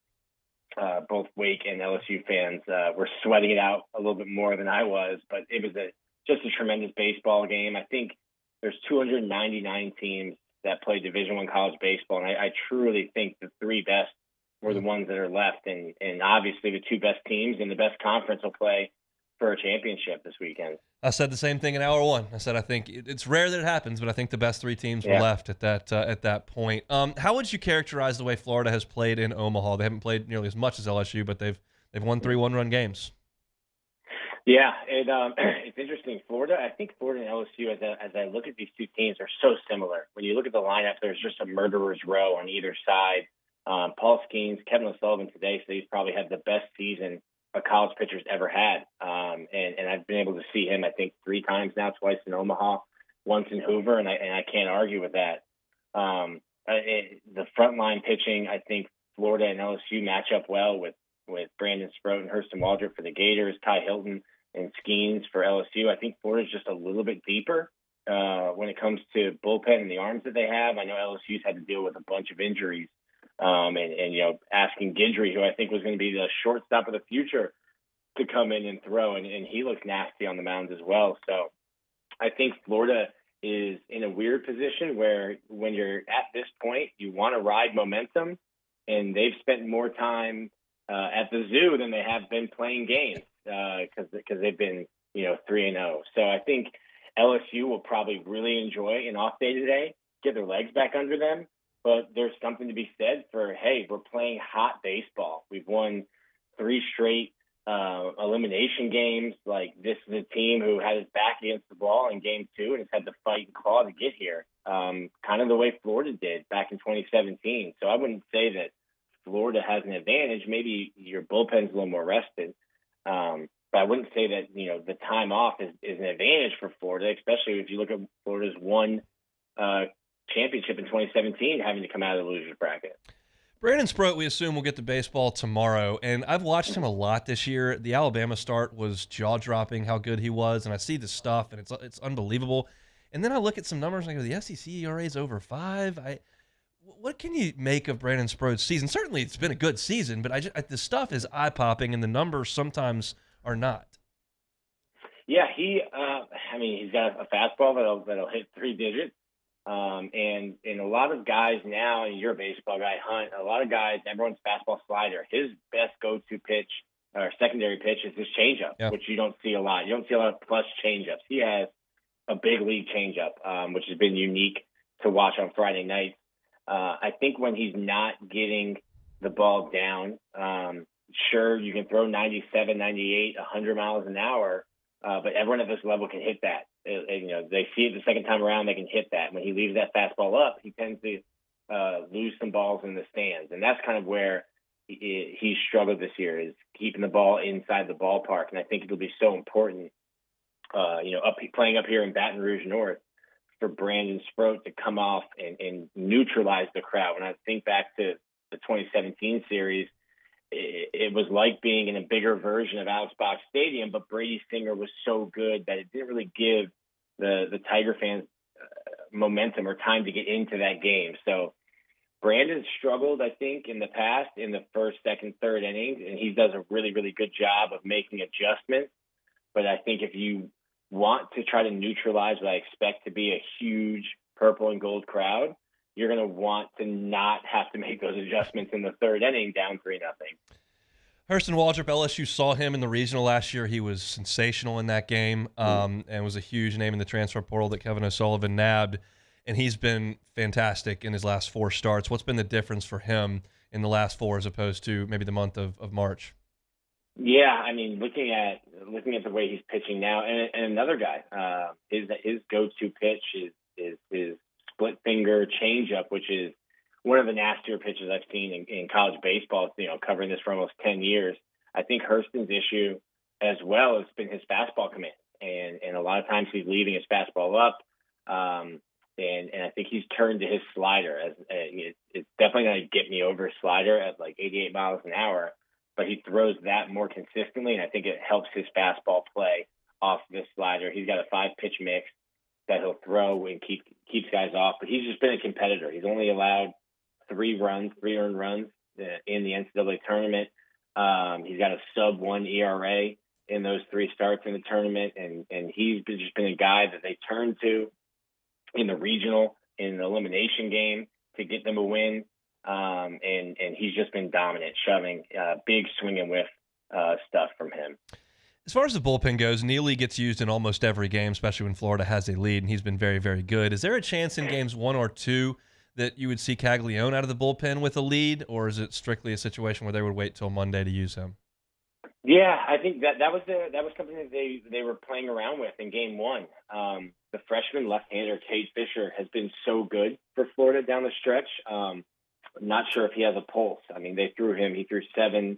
Speaker 4: both Wake and LSU fans were sweating it out a little bit more than I was, but it was just a tremendous baseball game. I think there's 299 teams that play Division I college baseball, and I truly think the three best were the ones that are left, and obviously the two best teams in the best conference will play for a championship this weekend.
Speaker 1: I said the same thing in hour one. I said I think it's rare that it happens, but I think the best three teams were left at that point. How would you characterize the way Florida has played in Omaha? They haven't played nearly as much as LSU, but they've won 3 one-run games.
Speaker 4: Yeah, it's interesting. I think Florida and LSU, as I look at these two teams, are so similar. When you look at the lineup, there's just a murderer's row on either side. Paul Skenes, Kevin O'Sullivan today, so he's probably had the best season a college pitcher's ever had. And I've been able to see him, I think, 3 times now, twice in Omaha, once in Hoover, and I can't argue with that. The frontline pitching, I think Florida and LSU match up well with Brandon Sproat and Hurston Waldrop for the Gators, Ty Hilton and Skenes for LSU. I think Florida's just a little bit deeper when it comes to bullpen and the arms that they have. I know LSU's had to deal with a bunch of injuries. And you know, asking Guidry, who I think was going to be the shortstop of the future, to come in and throw, and he looks nasty on the mound as well. So I think Florida is in a weird position where when you're at this point, you want to ride momentum, and they've spent more time at the zoo than they have been playing games because they've been 3-0. So I think LSU will probably really enjoy an off day today, get their legs back under them. But there's something to be said for, hey, we're playing hot baseball. We've won 3 straight elimination games. Like, this is a team who had his back against the ball in game 2 and has had to fight and claw to get here, kind of the way Florida did back in 2017. So I wouldn't say that Florida has an advantage. Maybe your bullpen's a little more rested. But I wouldn't say that, the time off is an advantage for Florida, especially if you look at Florida's one championship in 2017 having to come out of the loser's bracket.
Speaker 1: Brandon Sproat, we assume, will get to baseball tomorrow, and I've watched him a lot this year. The Alabama start was jaw-dropping how good he was, and I see the stuff, and it's unbelievable. And then I look at some numbers, and I go, the SEC ERA is over 5. What can you make of Brandon Sproat's season? Certainly it's been a good season, but the stuff is eye-popping, and the numbers sometimes are not.
Speaker 4: Yeah, he's got a fastball that'll hit 3 digits. And a lot of guys now, and you're a baseball guy, Hunt, a lot of guys, everyone's fastball slider. His best go-to pitch or secondary pitch is his changeup, which you don't see a lot. You don't see a lot of plus changeups. He has a big league changeup, which has been unique to watch on Friday nights. I think when he's not getting the ball down, sure, you can throw 97, 98, 100 miles an hour, but everyone at this level can hit that. They see it the second time around, they can hit that. When he leaves that fastball up, he tends to lose some balls in the stands. And that's kind of where he struggled this year, is keeping the ball inside the ballpark. And I think it'll be so important, playing up here in Baton Rouge North, for Brandon Sproat to come off and neutralize the crowd. When I think back to the 2017 series, it was like being in a bigger version of Alex Box Stadium, but Brady Singer was so good that it didn't really give the Tiger fans momentum or time to get into that game. So Brandon struggled, I think, in the past in the first, second, third innings, and he does a really, really good job of making adjustments. But I think if you want to try to neutralize what I expect to be a huge purple and gold crowd, you're going to want to not have to make those adjustments in the third inning down 3-0.
Speaker 1: Hurston Waldrop, LSU saw him in the regional last year. He was sensational in that game and was a huge name in the transfer portal that Kevin O'Sullivan nabbed. And he's been fantastic in his last 4 starts. What's been the difference for him in the last 4 as opposed to maybe the month of March?
Speaker 4: Yeah, I mean, looking at the way he's pitching now, and another guy, his go-to pitch is his split finger changeup, which is one of the nastier pitches I've seen in college baseball. Covering this for almost 10 years, I think Hurston's issue as well has been his fastball command, and a lot of times he's leaving his fastball up, and I think he's turned to his slider. It's definitely going to get me over slider at like 88 miles an hour. But he throws that more consistently, and I think it helps his fastball play off this slider. He's got a 5-pitch mix that he'll throw and keeps guys off. But he's just been a competitor. He's only allowed 3 earned runs in the NCAA tournament. He's got a sub-1 ERA in those 3 starts in the tournament, and he's just been a guy that they turn to in the regional, in the elimination game to get them a win. And he's just been dominant, shoving big swing and whiff stuff from him.
Speaker 1: As far as the bullpen goes, Neely gets used in almost every game, especially when Florida has a lead, and he's been very, very good. Is there a chance in games 1 or 2 that you would see Caglione out of the bullpen with a lead, or is it strictly a situation where they would wait till Monday to use him?
Speaker 4: Yeah, I think that was something that they were playing around with in game 1. The freshman left-hander Cade Fisher has been so good for Florida down the stretch. Not sure if he has a pulse. I mean, he threw 7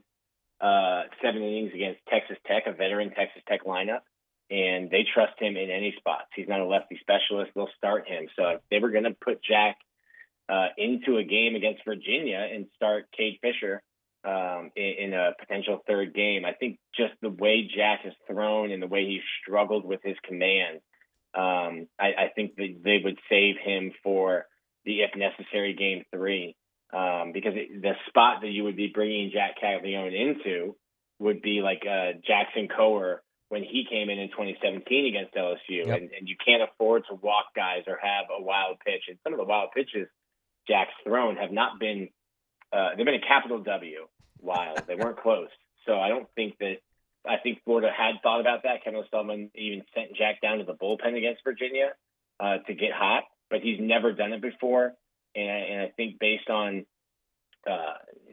Speaker 4: innings against Texas Tech, a veteran Texas Tech lineup, and they trust him in any spots. He's not a lefty specialist. They'll start him. So if they were going to put Jack into a game against Virginia and start Cade Fisher in a potential third game, I think just the way Jack has thrown and the way he's struggled with his command, I think that they would save him for the if necessary game 3. Because the spot that you would be bringing Jack Caglione into would be like Jackson Coher when he came in 2017 against LSU. Yep. And you can't afford to walk guys or have a wild pitch. And some of the wild pitches Jack's thrown have not been they've been a capital W wild. They weren't close. So I think Florida had thought about that. Kevin O'Sullivan even sent Jack down to the bullpen against Virginia to get hot, but he's never done it before. And I think based on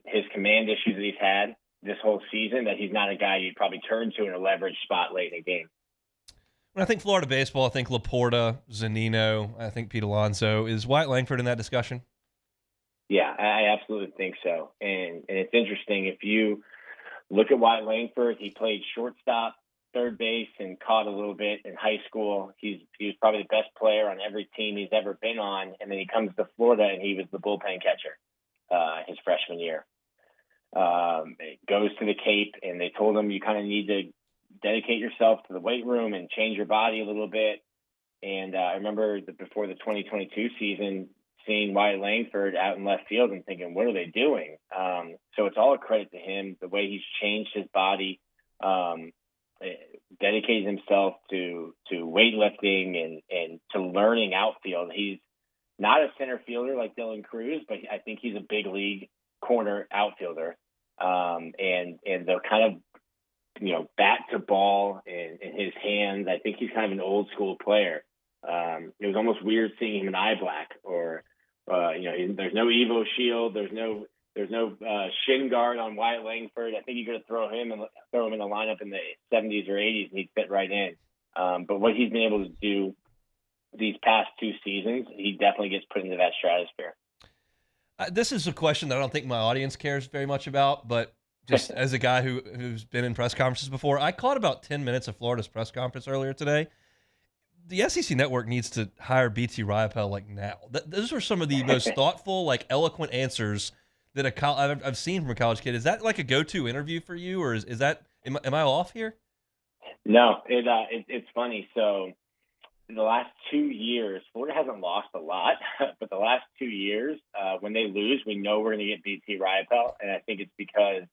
Speaker 4: his command issues that he's had this whole season, that he's not a guy you'd probably turn to in a leverage spot late in a game.
Speaker 1: When I think Florida baseball, I think Laporta, Zunino, I think Pete Alonso. Is Wyatt Langford in that discussion?
Speaker 4: Yeah, I absolutely think so. And it's interesting. If you look at Wyatt Langford, he played shortstop, third base, and caught a little bit in high school. He was probably the best player on every team he's ever been on. And then he comes to Florida, and he was the bullpen catcher his freshman year. Goes to the Cape, and they told him you kind of need to dedicate yourself to the weight room and change your body a little bit. And I remember before the 2022 season, seeing Wyatt Langford out in left field and thinking, what are they doing? So it's all a credit to him, the way he's changed his body, dedicated himself to weightlifting and to learning outfield. He's not a center fielder like Dylan Cruz, but I think he's a big league corner outfielder. And the kind of, bat to ball in his hands, I think he's kind of an old school player. It was almost weird seeing him in eye black or there's no Evo Shield. There's no shin guard on Wyatt Langford. I think you could throw him in the lineup in the 70s or 80s, and he'd fit right in. But what he's been able to do these past 2 seasons, he definitely gets put into that stratosphere.
Speaker 1: This is a question that I don't think my audience cares very much about, but just as a guy who's been in press conferences before, I caught about 10 minutes of Florida's press conference earlier today. The SEC Network needs to hire BT Riopelle like now. Those were some of the most thoughtful, like eloquent answers that I've seen from a college kid. Is that like a go-to interview for you, or is that am I off here?
Speaker 4: No, it's funny. So in the last 2 years, Florida hasn't lost a lot, but the last 2 years, when they lose, we know we're going to get BT Riopelle, and I think it's because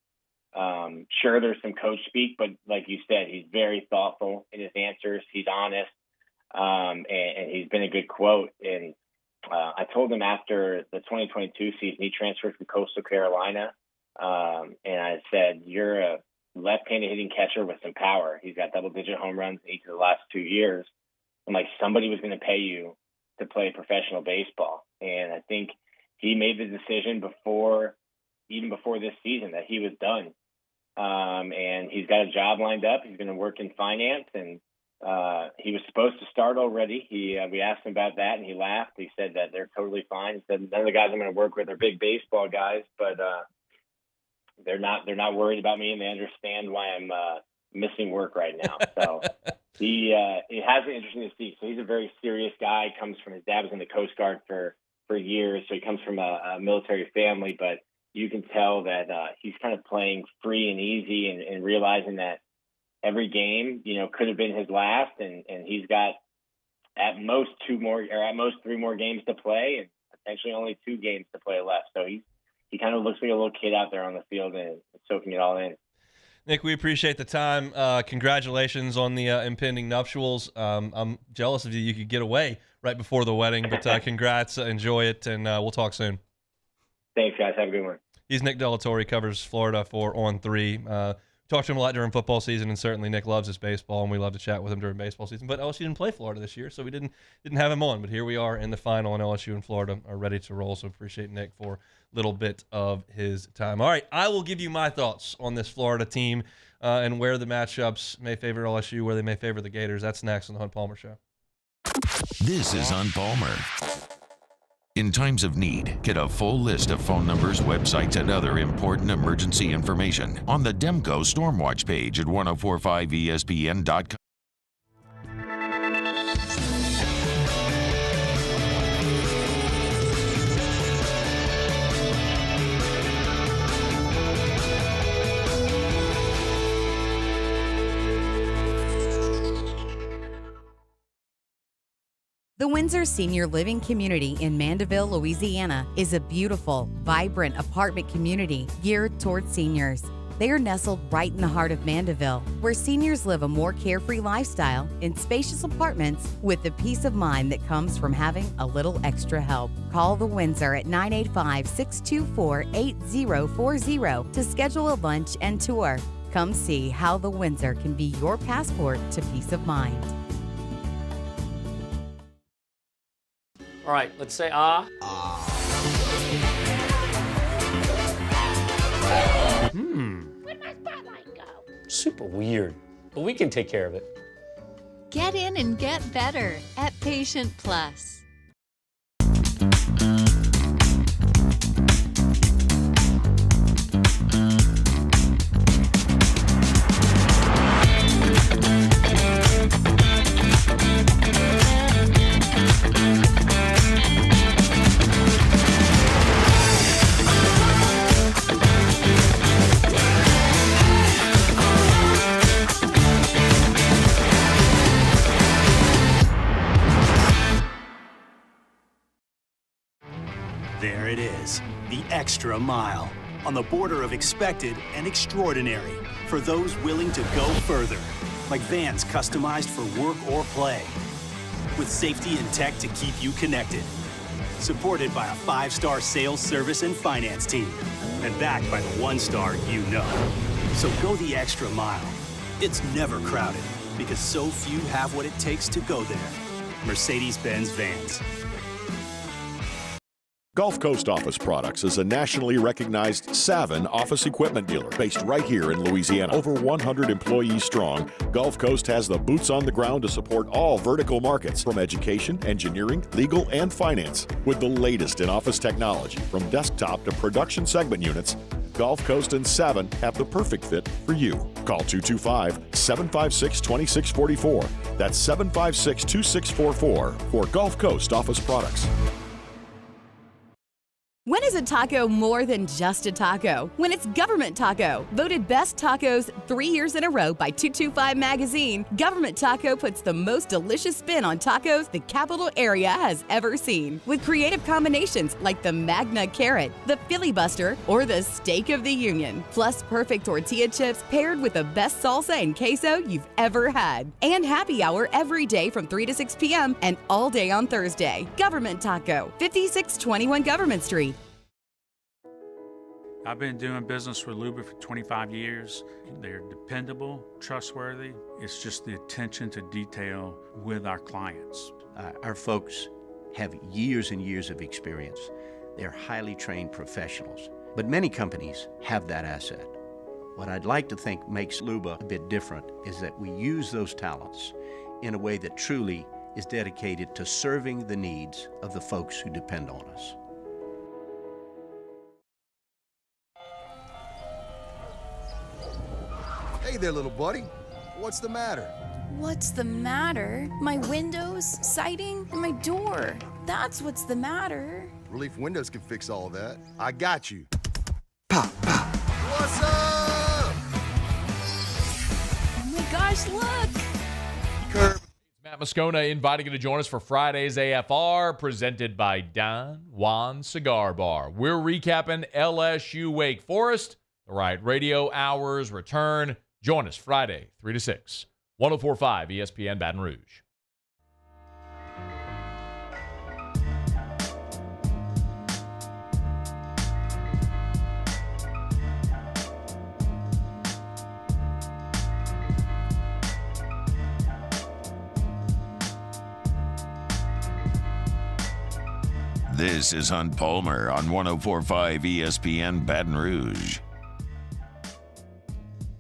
Speaker 4: sure there's some coach speak, but like you said, he's very thoughtful in his answers. He's honest, and he's been a good quote. And I told him after the 2022 season, he transferred from Coastal Carolina, and I said, "You're a left-handed hitting catcher with some power. He's got double-digit home runs in each of the last 2 years. I'm like, somebody was going to pay you to play professional baseball." And I think he made the decision even before this season that he was done. And he's got a job lined up. He's going to work in finance, and he was supposed to start already. We asked him about that, and he laughed. He said that they're totally fine. He said, none of the guys I'm going to work with are big baseball guys, but they're not worried about me, and they understand why I'm missing work right now. So it has been interesting to see. So he's a very serious guy. His dad was in the Coast Guard for years, so he comes from a military family, but you can tell that he's kind of playing free and easy and realizing that every game, could have been his last, and he's got at most 3 more games to play, and potentially only 2 games to play left. So he kind of looks like a little kid out there on the field and soaking it all in.
Speaker 1: Nick, we appreciate the time. Congratulations on the impending nuptials. I'm jealous of you. You could get away right before the wedding, but congrats. Enjoy it, and we'll talk soon.
Speaker 4: Thanks, guys. Have a good one.
Speaker 1: He's Nick Delatorre. He covers Florida for On 3. Talked to him a lot during football season, and certainly Nick loves his baseball, and we love to chat with him during baseball season. But LSU didn't play Florida this year, so we didn't have him on. But here we are in the final, and LSU and Florida are ready to roll. So appreciate Nick for a little bit of his time. All right, I will give you my thoughts on this Florida team and where the matchups may favor LSU, where they may favor the Gators. That's next on the Hunt Palmer Show.
Speaker 2: This is On Palmer. In times of need, get a full list of phone numbers, websites, and other important emergency information on the Demco Stormwatch page at 1045ESPN.com.
Speaker 9: The Windsor Senior Living Community in Mandeville, Louisiana is a beautiful, vibrant apartment community geared towards seniors. They are nestled right in the heart of Mandeville, where seniors live a more carefree lifestyle in spacious apartments with the peace of mind that comes from having a little extra help. Call the Windsor at 985-624-8040 to schedule a lunch and tour. Come see how the Windsor can be your passport to peace of mind.
Speaker 6: All right, let's say ah.
Speaker 20: Where'd my spotlight go?
Speaker 6: Super weird, but we can take care of it.
Speaker 22: Get in and get better at Patient Plus.
Speaker 5: There it is, the extra mile, on the border of expected and extraordinary for those willing to go further, like vans customized for work or play, with safety and tech to keep you connected, supported by a 5-star sales, service, and finance team, and backed by the 1-star you know. So go the extra mile. It's never crowded, because so few have what it takes to go there. Mercedes-Benz Vans.
Speaker 8: Gulf Coast Office Products is a nationally recognized Savin office equipment dealer based right here in Louisiana. Over 100 employees strong, Gulf Coast has the boots on the ground to support all vertical markets from education, engineering, legal, and finance. With the latest in office technology from desktop to production segment units, Gulf Coast and Savin have the perfect fit for you. Call 225-756-2644. That's 756-2644 for Gulf Coast Office Products.
Speaker 9: When is a taco more than just a taco? When it's Government Taco. Voted best tacos 3 years in a row by 225 Magazine, Government Taco puts the most delicious spin on tacos the capital area has ever seen. With creative combinations like the Magna Carrot, the Filibuster, or the Steak of the Union. Plus perfect tortilla chips paired with the best salsa and queso you've ever had. And happy hour every day from 3 to 6 p.m. and all day on Thursday. Government Taco, 5621 Government Street.
Speaker 3: I've been doing business with Luba for 25 years. They're dependable, trustworthy. It's just the attention to detail with our clients.
Speaker 7: Our folks have years and years of experience. They're highly trained professionals. But many companies have that asset. What I'd like to think makes Luba a bit different is that we use those talents in a way that truly is dedicated to serving the needs of the folks who depend on us.
Speaker 17: Hey there, little buddy. What's the matter?
Speaker 18: What's the matter? My windows, siding, and my door. That's what's the matter.
Speaker 17: Relief Windows can fix all that. I got you. Pop, pop. What's up?
Speaker 18: Oh my gosh, look!
Speaker 17: Curb.
Speaker 10: Matt Moscona inviting you to join us for Friday's AFR, presented by Don Juan Cigar Bar. We're recapping LSU Wake Forest. The Riot Radio hours return. Join us Friday, 3 to 6, 104.5 ESPN Baton Rouge.
Speaker 2: This is Hunt Palmer on 104.5 ESPN Baton Rouge.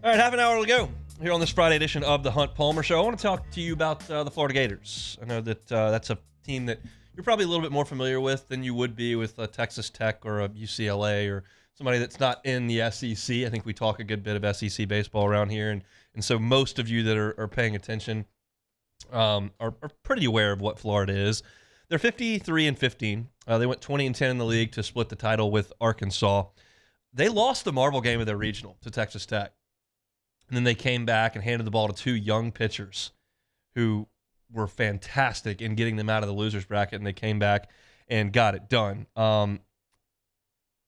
Speaker 1: All right, half an hour to go here on this Friday edition of the Hunt Palmer Show. I want to talk to you about the Florida Gators. I know that that's a team that you're probably a little bit more familiar with than you would be with Texas Tech or a UCLA or somebody that's not in the SEC. I think we talk a good bit of SEC baseball around here, and so most of you that are paying attention are pretty aware of what Florida is. They're 53-15. They went 20-10 in the league to split the title with Arkansas. They lost the marble game of their regional to Texas Tech. And then they came back and handed the ball to two young pitchers who were fantastic in getting them out of the loser's bracket, and they came back and got it done.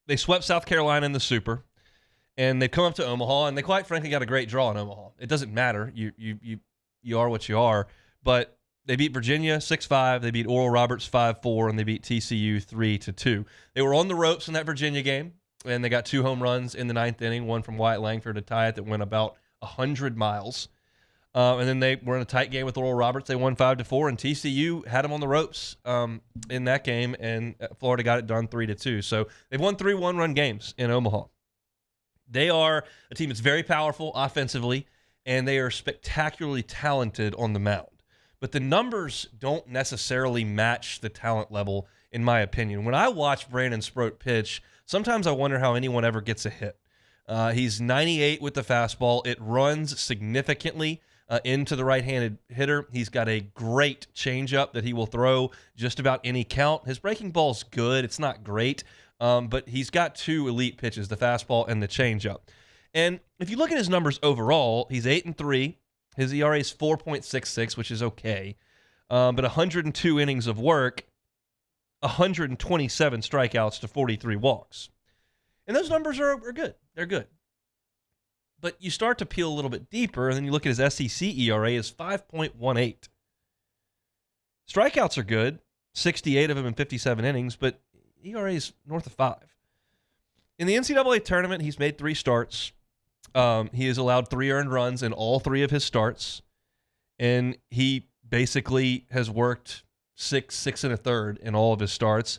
Speaker 1: They swept South Carolina in the Super, and they've come up to Omaha, and they quite frankly got a great draw in Omaha. It doesn't matter. You are what you are. But they beat Virginia 6-5. They beat Oral Roberts 5-4, and they beat TCU 3-2. They were on the ropes in that Virginia game, and they got 2 home runs in the 9th inning, one from Wyatt Langford to tie it that went about 100 miles. And then they were in a tight game with Oral Roberts. They won 5-4, and TCU had them on the ropes in that game, and Florida got it done 3-2. So they've won 3 one-run games in Omaha. They are a team that's very powerful offensively, and they are spectacularly talented on the mound. But the numbers don't necessarily match the talent level, in my opinion. When I watch Brandon Sproat pitch, sometimes I wonder how anyone ever gets a hit. He's 98 with the fastball. It runs significantly into the right-handed hitter. He's got a great changeup that he will throw just about any count. His breaking ball's good. It's not great, but he's got 2 elite pitches, the fastball and the changeup. And if you look at his numbers overall, he's 8-3. His ERA is 4.66, which is okay. But 102 innings of work, 127 strikeouts to 43 walks. And those numbers are good. They're good. But you start to peel a little bit deeper, and then you look at his SEC ERA is 5.18. Strikeouts are good, 68 of them in 57 innings, but ERA is north of 5. In the NCAA tournament, he's made 3 starts. He has allowed 3 earned runs in all 3 of his starts, and he basically has worked 6 1/3 in all of his starts.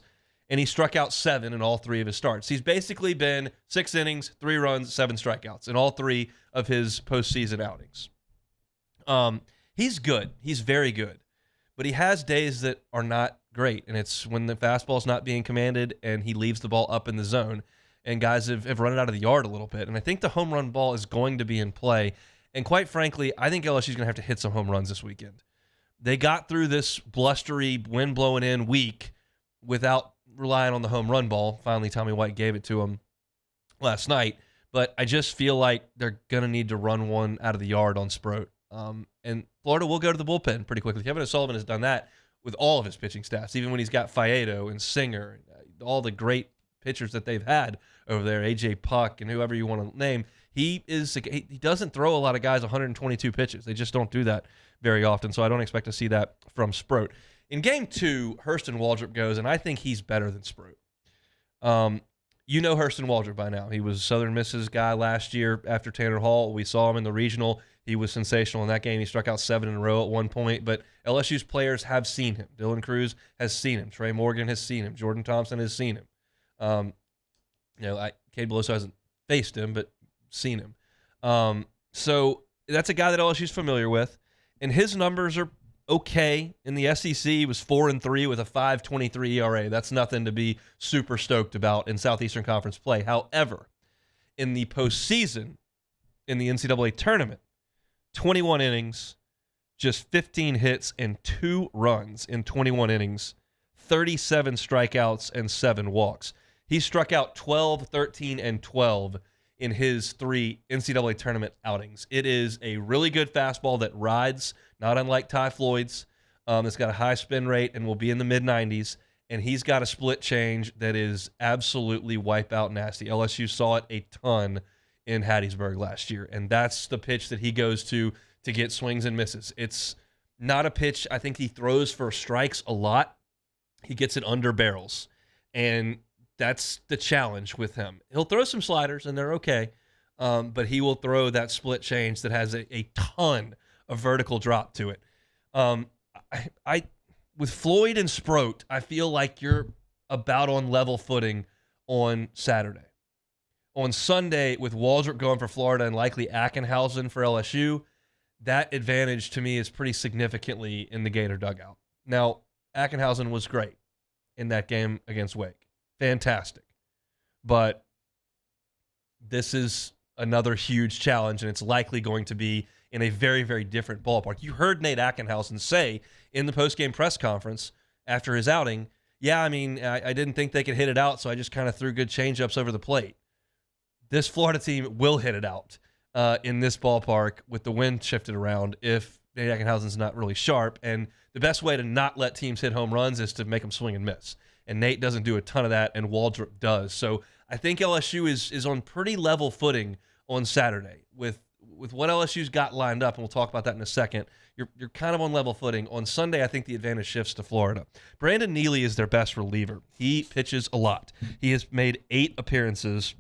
Speaker 1: and he struck out 7 in all 3 of his starts. He's basically been 6 innings, 3 runs, 7 strikeouts in all 3 of his postseason outings. He's good. He's very good. But he has days that are not great, and it's when the fastball's not being commanded and he leaves the ball up in the zone, and guys have run it out of the yard a little bit. And I think the home run ball is going to be in play. And quite frankly, I think LSU's going to have to hit some home runs this weekend. They got through this blustery, wind blowing in week without relying on the home run ball. Finally, Tommy White gave it to him last night. But I just feel like they're going to need to run one out of the yard on Sproat. And Florida will go to the bullpen pretty quickly. Kevin O'Sullivan has done that with all of his pitching staffs, even when he's got Faedo and Singer, all the great pitchers that they've had over there, A.J. Puck and whoever you want to name. He doesn't throw a lot of guys 122 pitches. They just don't do that very often, so I don't expect to see that from Sproat. In Game 2, Hurston Waldrop goes, and I think he's better than Sproat. You know Hurston Waldrop by now. He was Southern Miss's guy last year after Tanner Hall. We saw him in the regional. He was sensational in that game. He struck out 7 in a row at one point, but LSU's players have seen him. Dylan Cruz has seen him. Trey Morgan has seen him. Jordan Thompson has seen him. Cade Beloso hasn't faced him, but seen him. So that's a guy that LSU's familiar with, and his numbers are okay. In the SEC, he was 4-3 with a 5.23 ERA. That's nothing to be super stoked about in Southeastern Conference play. However, in the postseason, in the NCAA tournament, 21 innings, just 15 hits and 2 runs in 21 innings, 37 strikeouts and 7 walks. He struck out 12, 13, and 12 in his 3 NCAA tournament outings. It is a really good fastball that rides, not unlike Ty Floyd's. It's got a high spin rate and will be in the mid-90s, and he's got a split change that is absolutely wipeout nasty. LSU saw it a ton in Hattiesburg last year, and that's the pitch that he goes to get swings and misses. It's not a pitch I think he throws for strikes a lot. He gets it under barrels, and that's the challenge with him. He'll throw some sliders, and they're okay, but he will throw that split change that has a ton of vertical drop to it. With Floyd and Sproat, I feel like you're about on level footing on Saturday. On Sunday, with Waldrop going for Florida and likely Ackenhausen for LSU, that advantage to me is pretty significantly in the Gator dugout. Now, Ackenhausen was great in that game against Wake. Fantastic. But this is another huge challenge, and it's likely going to be in a very, very different ballpark. You heard Nate Ackenhausen say in the postgame press conference after his outing, I didn't think they could hit it out, so I just kind of threw good changeups over the plate. This Florida team will hit it out in this ballpark with the wind shifted around if Nate Ackenhausen's not really sharp. And the best way to not let teams hit home runs is to make them swing and miss. And Nate doesn't do a ton of that, and Waldrop does. So I think LSU is on pretty level footing on Saturday with what LSU's got lined up, and we'll talk about that in a second. You're kind of on level footing. On Sunday, I think the advantage shifts to Florida. Brandon Neely is their best reliever. He pitches a lot. He has made 8 appearances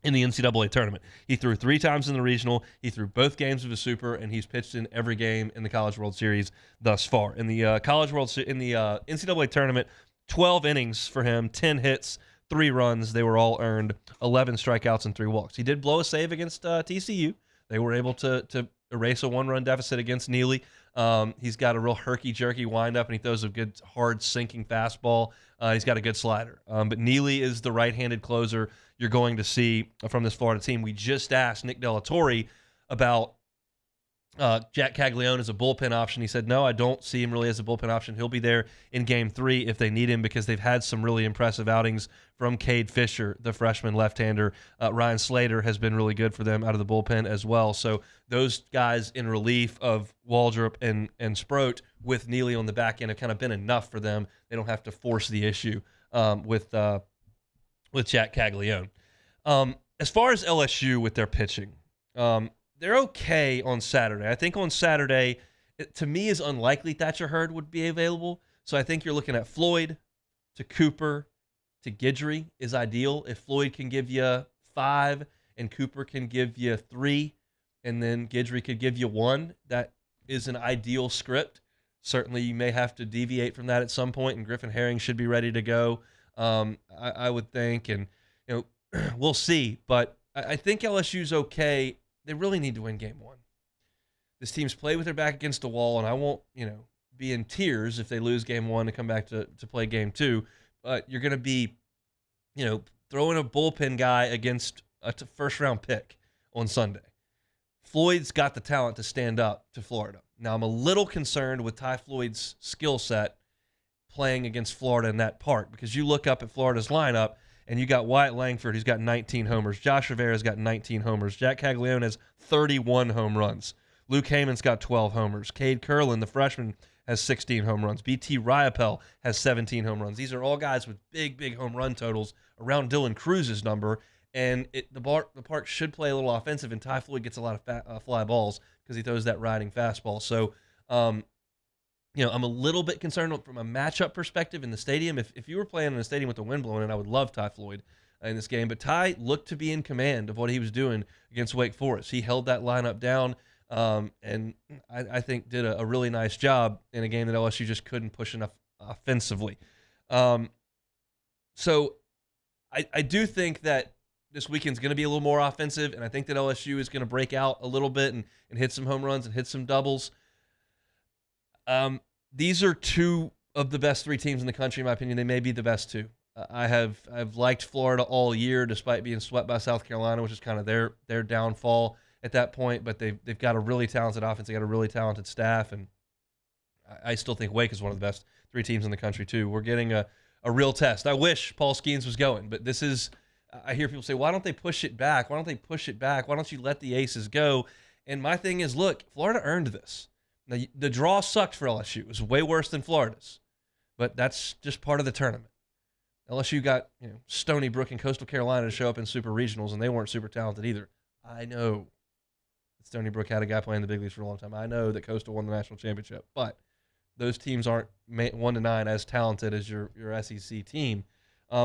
Speaker 1: in the NCAA tournament. He threw 3 times in the regional. He threw both games of his super, and he's pitched in every game in the College World Series thus far. In the NCAA tournament, 12 innings for him, 10 hits, 3 runs. They were all earned, 11 strikeouts and 3 walks. He did blow a save against TCU. They were able to erase a 1-run deficit against Neely. He's got a real herky-jerky windup, and he throws a good, hard, sinking fastball. He's got a good slider. But Neely is the right-handed closer you're going to see from this Florida team. We just asked Nick Della Torre about Jack Caglione as a bullpen option. He said, no, I don't see him really as a bullpen option. He'll be there in Game 3 if they need him because they've had some really impressive outings from Cade Fisher, the freshman left-hander. Ryan Slater has been really good for them out of the bullpen as well. So those guys in relief of Waldrop and Sproat with Neely on the back end have kind of been enough for them. They don't have to force the issue with Jack Caglione. As far as LSU with their pitching, they're okay on Saturday. I think on Saturday, to me, is unlikely Thatcher Hurd would be available. So I think you're looking at Floyd to Cooper to Guidry is ideal. If Floyd can give you 5 and Cooper can give you 3, and then Guidry could give you 1, that is an ideal script. Certainly, you may have to deviate from that at some point, and Griffin Herring should be ready to go I would think, and we'll see. But I think LSU's okay. They really need to win game one. This team's played with their back against the wall, and I won't be in tears if they lose game one and come back to play game two. But you're going to be throwing a bullpen guy against a first-round pick on Sunday. Floyd's got the talent to stand up to Florida. Now, I'm a little concerned with Ty Floyd's skill set playing against Florida in that park, because you look up at Florida's lineup, and you got Wyatt Langford, who's got 19 homers. Josh Rivera's got 19 homers. Jack Caglione has 31 home runs. Luke Heyman's got 12 homers. Cade Curlin, the freshman, has 16 home runs. BT Riopel has 17 home runs. These are all guys with big, big home run totals around Dylan Cruz's number. And the park should play a little offensive, and Ty Floyd gets a lot of fly balls because he throws that riding fastball. So, I'm a little bit concerned from a matchup perspective in the stadium. If you were playing in a stadium with the wind blowing in, I would love Ty Floyd in this game. But Ty looked to be in command of what he was doing against Wake Forest. He held that lineup down, and I think did a really nice job in a game that LSU just couldn't push enough offensively. So I do think that this weekend's going to be a little more offensive, and I think that LSU is going to break out a little bit and hit some home runs and hit some doubles. These are two of the best three teams in the country, in my opinion. They may be the best two. I've liked Florida all year, despite being swept by South Carolina, which is kind of their downfall at that point. But they've got a really talented offense. They got a really talented staff, and I still think Wake is one of the best three teams in the country too. We're getting a real test. I wish Paul Skenes was going, but this is. I hear people say, why don't they push it back? Why don't they push it back? Why don't you let the Aces go? And my thing is, look, Florida earned this. Now, the draw sucked for LSU. It was way worse than Florida's, but that's just part of the tournament. LSU got Stony Brook and Coastal Carolina to show up in super regionals, and they weren't super talented either. I know that Stony Brook had a guy playing the big leagues for a long time. I know that Coastal won the national championship, but those teams aren't 1 to 9 as talented as your SEC team.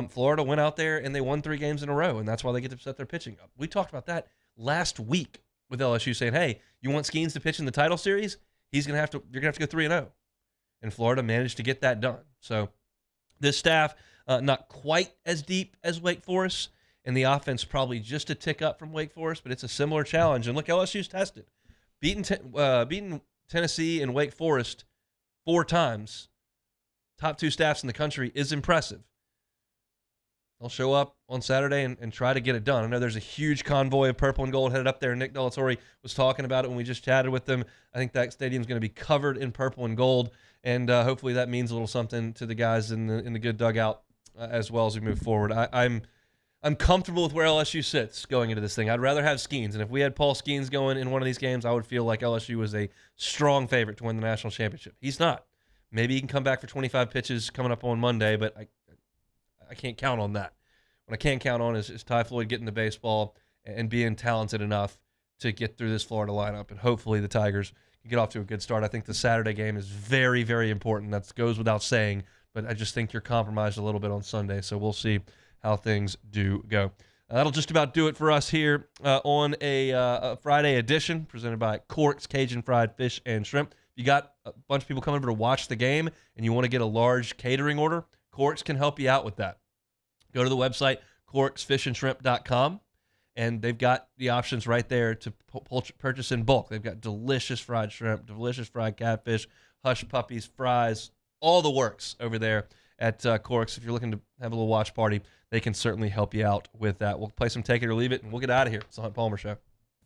Speaker 1: Florida went out there and they won 3 games in a row, and that's why they get to set their pitching up. We talked about that last week with LSU saying, hey, you want Skenes to pitch in the title series? You're going to have to go 3-0. And Florida managed to get that done. So this staff, not quite as deep as Wake Forest, and the offense probably just a tick up from Wake Forest, but it's a similar challenge. And look, LSU's tested. Beating Tennessee and Wake Forest 4 times, top 2 staffs in the country, is impressive. They'll show up on Saturday and try to get it done. I know there's a huge convoy of purple and gold headed up there. Nick Delatorre was talking about it when we just chatted with them. I think that stadium's going to be covered in purple and gold, and hopefully that means a little something to the guys in the good dugout as well as we move forward. I'm comfortable with where LSU sits going into this thing. I'd rather have Skenes, and if we had Paul Skenes going in one of these games, I would feel like LSU was a strong favorite to win the national championship. He's not. Maybe he can come back for 25 pitches coming up on Monday, but I can't count on that. What I can count on is Ty Floyd getting the baseball and being talented enough to get through this Florida lineup, and hopefully the Tigers can get off to a good start. I think the Saturday game is very, very important. That goes without saying, but I just think you're compromised a little bit on Sunday, so we'll see how things do go. That'll just about do it for us here on a Friday edition presented by Cork's Cajun Fried Fish and Shrimp. If you got a bunch of people coming over to watch the game and you want to get a large catering order, Cork's can help you out with that. Go to the website, corksfishandshrimp.com, and they've got the options right there to purchase in bulk. They've got delicious fried shrimp, delicious fried catfish, hush puppies, fries, all the works over there at Cork's. If you're looking to have a little watch party, they can certainly help you out with that. We'll play some Take It or Leave It, and we'll get out of here. It's the Hunt Palmer Show.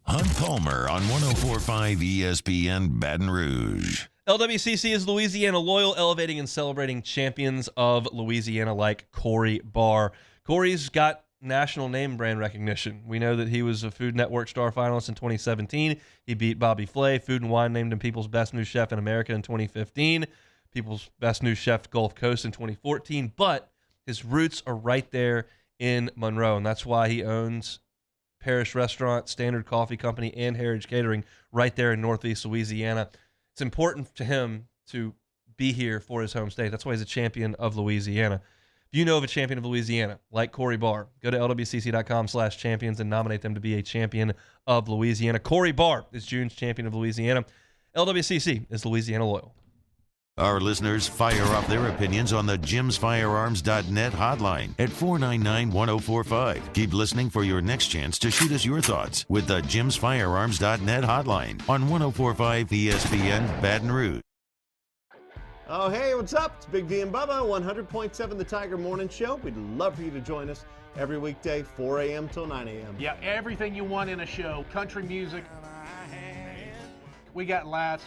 Speaker 2: Hunt Palmer on 104.5 ESPN Baton Rouge.
Speaker 1: LWCC is Louisiana loyal, elevating and celebrating champions of Louisiana like Corey Barr. Corey's got national name brand recognition. We know that he was a Food Network Star finalist in 2017. He beat Bobby Flay. Food and Wine named him People's Best New Chef in America in 2015. People's Best New Chef Gulf Coast in 2014. But his roots are right there in Monroe, and that's why he owns Parish Restaurant, Standard Coffee Company, and Heritage Catering right there in Northeast Louisiana. It's important to him to be here for his home state. That's why he's a champion of Louisiana. If you know of a champion of Louisiana, like Corey Barr, go to lwcc.com/champions and nominate them to be a champion of Louisiana. Corey Barr is June's champion of Louisiana. LWCC is Louisiana loyal.
Speaker 2: Our listeners fire off their opinions on the jimsfirearms.net hotline at 499-1045. Keep listening for your next chance to shoot us your thoughts with the jimsfirearms.net hotline on 1045 ESPN Baton Rouge.
Speaker 12: Oh, hey, what's up? It's Big V and Bubba, 100.7 The Tiger Morning Show. We'd love for you to join us every weekday, 4 a.m. till 9 a.m.
Speaker 21: Yeah, everything you want in a show. Country music. We got laughs.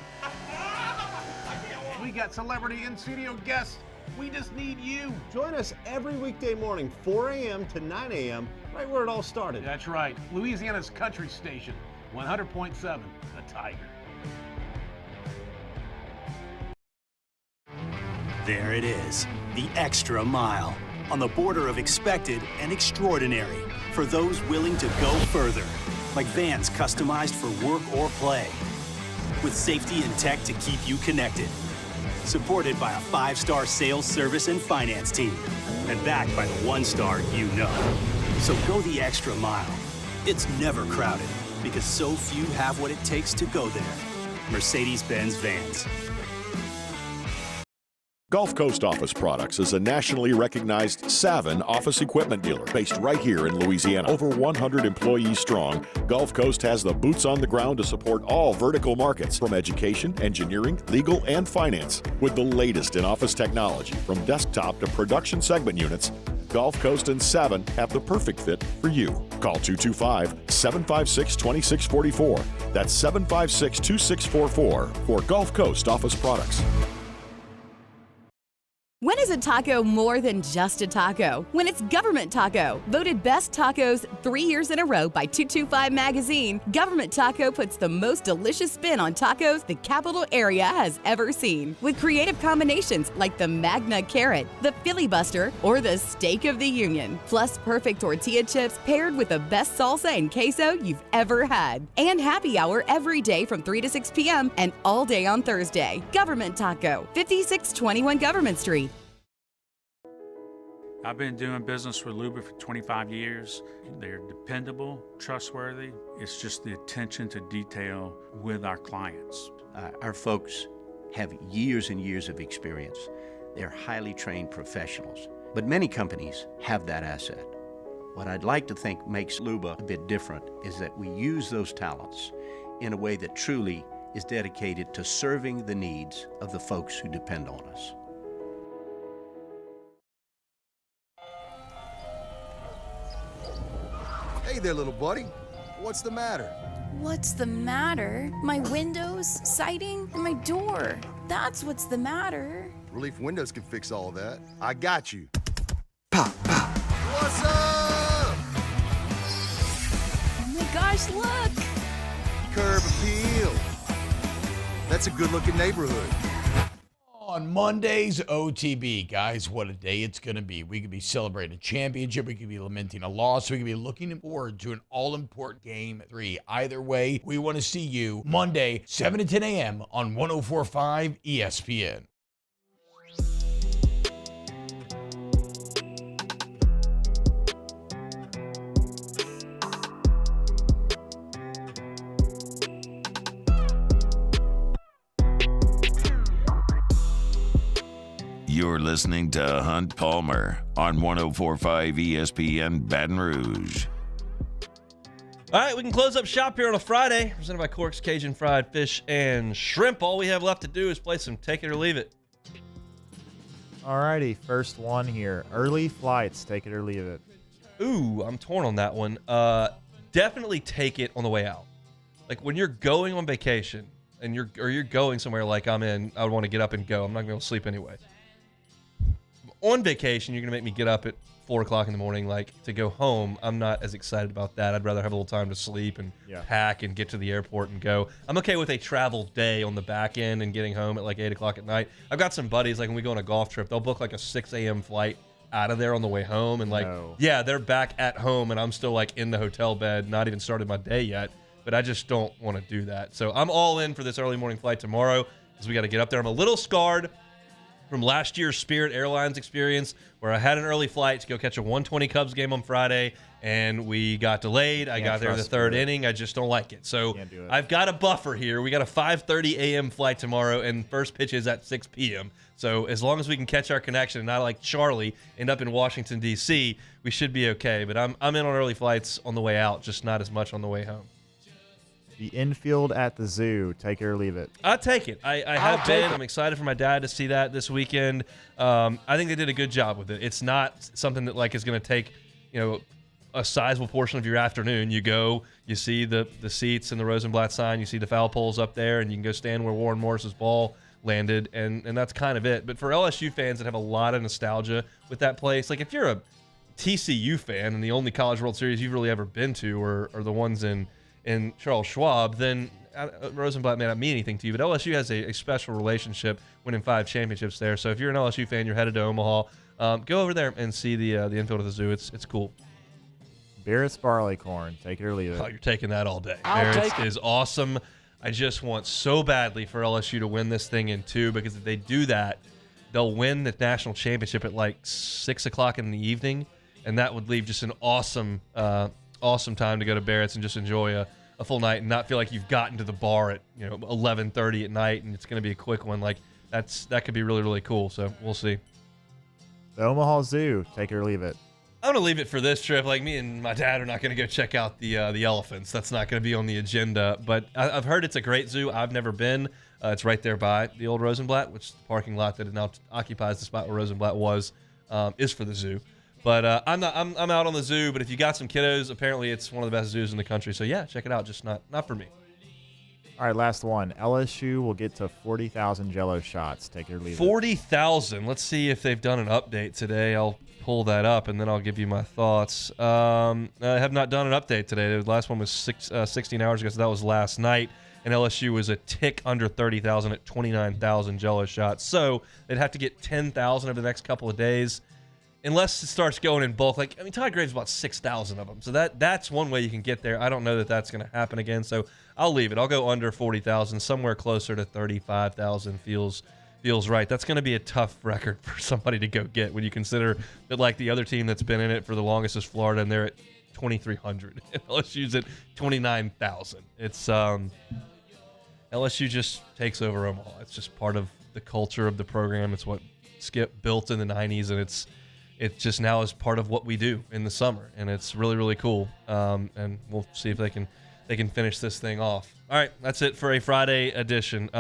Speaker 21: We got celebrity in-studio guests. We just need you.
Speaker 12: Join us every weekday morning, 4 a.m. to 9 a.m., right where it all started.
Speaker 21: That's right. Louisiana's country station, 100.7 The Tiger.
Speaker 5: There it is, the extra mile, on the border of expected and extraordinary, for those willing to go further, like vans customized for work or play, with safety and tech to keep you connected, supported by a 5-star sales, service, and finance team, and backed by the 1-star you know. So go the extra mile. It's never crowded, because so few have what it takes to go there. Mercedes-Benz Vans.
Speaker 8: Gulf Coast Office Products is a nationally recognized Savin office equipment dealer based right here in Louisiana. Over 100 employees strong, Gulf Coast has the boots on the ground to support all vertical markets, from education, engineering, legal, and finance. With the latest in office technology, from desktop to production segment units, Gulf Coast and Savin have the perfect fit for you. Call 225-756-2644. That's 756-2644 for Gulf Coast Office Products.
Speaker 9: When is a taco more than just a taco? When it's Government Taco. Voted best tacos 3 years in a row by 225 Magazine, Government Taco puts the most delicious spin on tacos the capital area has ever seen. With creative combinations like the Magna Carrot, the Filibuster, or the Steak of the Union. Plus perfect tortilla chips paired with the best salsa and queso you've ever had. And happy hour every day from 3 to 6 p.m. and all day on Thursday. Government Taco, 5621 Government Street.
Speaker 3: I've been doing business with Luba for 25 years. They're dependable, trustworthy. It's just the attention to detail with our clients.
Speaker 7: Our folks have years and years of experience. They're highly trained professionals, but many companies have that asset. What I'd like to think makes Luba a bit different is that we use those talents in a way that truly is dedicated to serving the needs of the folks who depend on us.
Speaker 17: Hey there, little buddy. What's the matter?
Speaker 18: What's the matter? My windows, siding, and my door. That's what's the matter.
Speaker 17: Relief Windows can fix all that. I got you. Pop, pop. What's up?
Speaker 18: Oh my gosh, look!
Speaker 17: Curb appeal. That's a good-looking neighborhood.
Speaker 10: On Monday's OTB, guys, what a day it's going to be. We could be celebrating a championship. We could be lamenting a loss. We could be looking forward to an all-important Game 3. Either way, we want to see you Monday, 7 to 10 a.m. on 104.5 ESPN.
Speaker 2: You're listening to Hunt Palmer on 104.5 ESPN Baton Rouge.
Speaker 1: All right, we can close up shop here on a Friday, presented by Cork's Cajun Fried Fish and Shrimp. All we have left to do is play some Take It or Leave It.
Speaker 23: All righty, first one here. Early flights, take it or leave it.
Speaker 1: Ooh, I'm torn on that one. Definitely take it on the way out. Like when you're going on vacation and you're going somewhere like I'm in, I would want to get up and go. I'm not going to sleep anyway. On vacation, you're going to make me get up at 4 o'clock in the morning, like, to go home. I'm not as excited about that. I'd rather have a little time to sleep and pack and get to the airport and go. I'm okay with a travel day on the back end and getting home at like 8 o'clock at night. I've got some buddies, like when we go on a golf trip, they'll book like a 6 a.m. flight out of there on the way home. And like, yeah, they're back at home and I'm still like in the hotel bed, not even started my day yet. But I just don't want to do that. So I'm all in for this early morning flight tomorrow because we got to get up there. I'm a little scarred from last year's Spirit Airlines experience where I had an early flight to go catch a 1:20 Cubs game on Friday, and we got delayed. I got there in the third inning. I just don't like it. So I've got a buffer here. We got a 5:30 a.m. flight tomorrow, and first pitch is at 6 p.m. So as long as we can catch our connection and not like Charlie end up in Washington, D.C., we should be okay. But I'm in on early flights on the way out, just not as much on the way home.
Speaker 23: The infield at the zoo, take it or leave it.
Speaker 1: I take it. I have been. I'm excited for my dad to see that this weekend. I think they did a good job with it. It's not something that like is going to take, a sizable portion of your afternoon. You go, you see the seats and the Rosenblatt sign, you see the foul poles up there, and you can go stand where Warren Morris's ball landed, and that's kind of it. But for LSU fans that have a lot of nostalgia with that place, like if you're a TCU fan and the only College World Series you've really ever been to are the ones in Charles Schwab, then Rosenblatt may not mean anything to you, but LSU has a special relationship, winning 5 championships there. So if you're an LSU fan, you're headed to Omaha, go over there and see the infield of the zoo. It's cool.
Speaker 23: Barrett's Barleycorn, take it or leave it.
Speaker 1: Oh, you're taking that all day. Barrett's is awesome. I just want so badly for LSU to win this thing in 2, because if they do that, they'll win the national championship at like 6 o'clock in the evening, and that would leave just an awesome time to go to Barrett's and just enjoy a full night and not feel like you've gotten to the bar at 11:30 at night and it's going to be a quick one. Like that could be really, really cool. So we'll see.
Speaker 23: The Omaha Zoo, take it or leave it.
Speaker 1: I'm going to leave it for this trip. Like, me and my dad are not going to go check out the elephants. That's not going to be on the agenda. But I've heard it's a great zoo. I've never been. It's right there by the old Rosenblatt, which the parking lot that now occupies the spot where Rosenblatt was, is for the zoo. But I'm out on the zoo. But if you got some kiddos, apparently it's one of the best zoos in the country. So yeah, check it out. Just not for me.
Speaker 23: All right, last one. LSU will get to 40,000 Jello shots. Take it or leave it.
Speaker 1: 40,000. Let's see if they've done an update today. I'll pull that up and then I'll give you my thoughts. I have not done an update today. The last one was 16 hours ago, so that was last night. And LSU was a tick under 30,000 at 29,000 Jello shots. So they'd have to get 10,000 over the next couple of days, unless it starts going in bulk. Like, I mean, Todd Graves about 6,000 of them. So that's one way you can get there. I don't know that that's going to happen again. So I'll leave it. I'll go under 40,000. Somewhere closer to 35,000 feels right. That's going to be a tough record for somebody to go get when you consider that, like, the other team that's been in it for the longest is Florida, and they're at 2,300. LSU's at 29,000. It's LSU just takes over Omaha. It's just part of the culture of the program. It's what Skip built in the 90s, and it just now is part of what we do in the summer, and it's really, really cool. And we'll see if they can finish this thing off. All right, that's it for a Friday edition.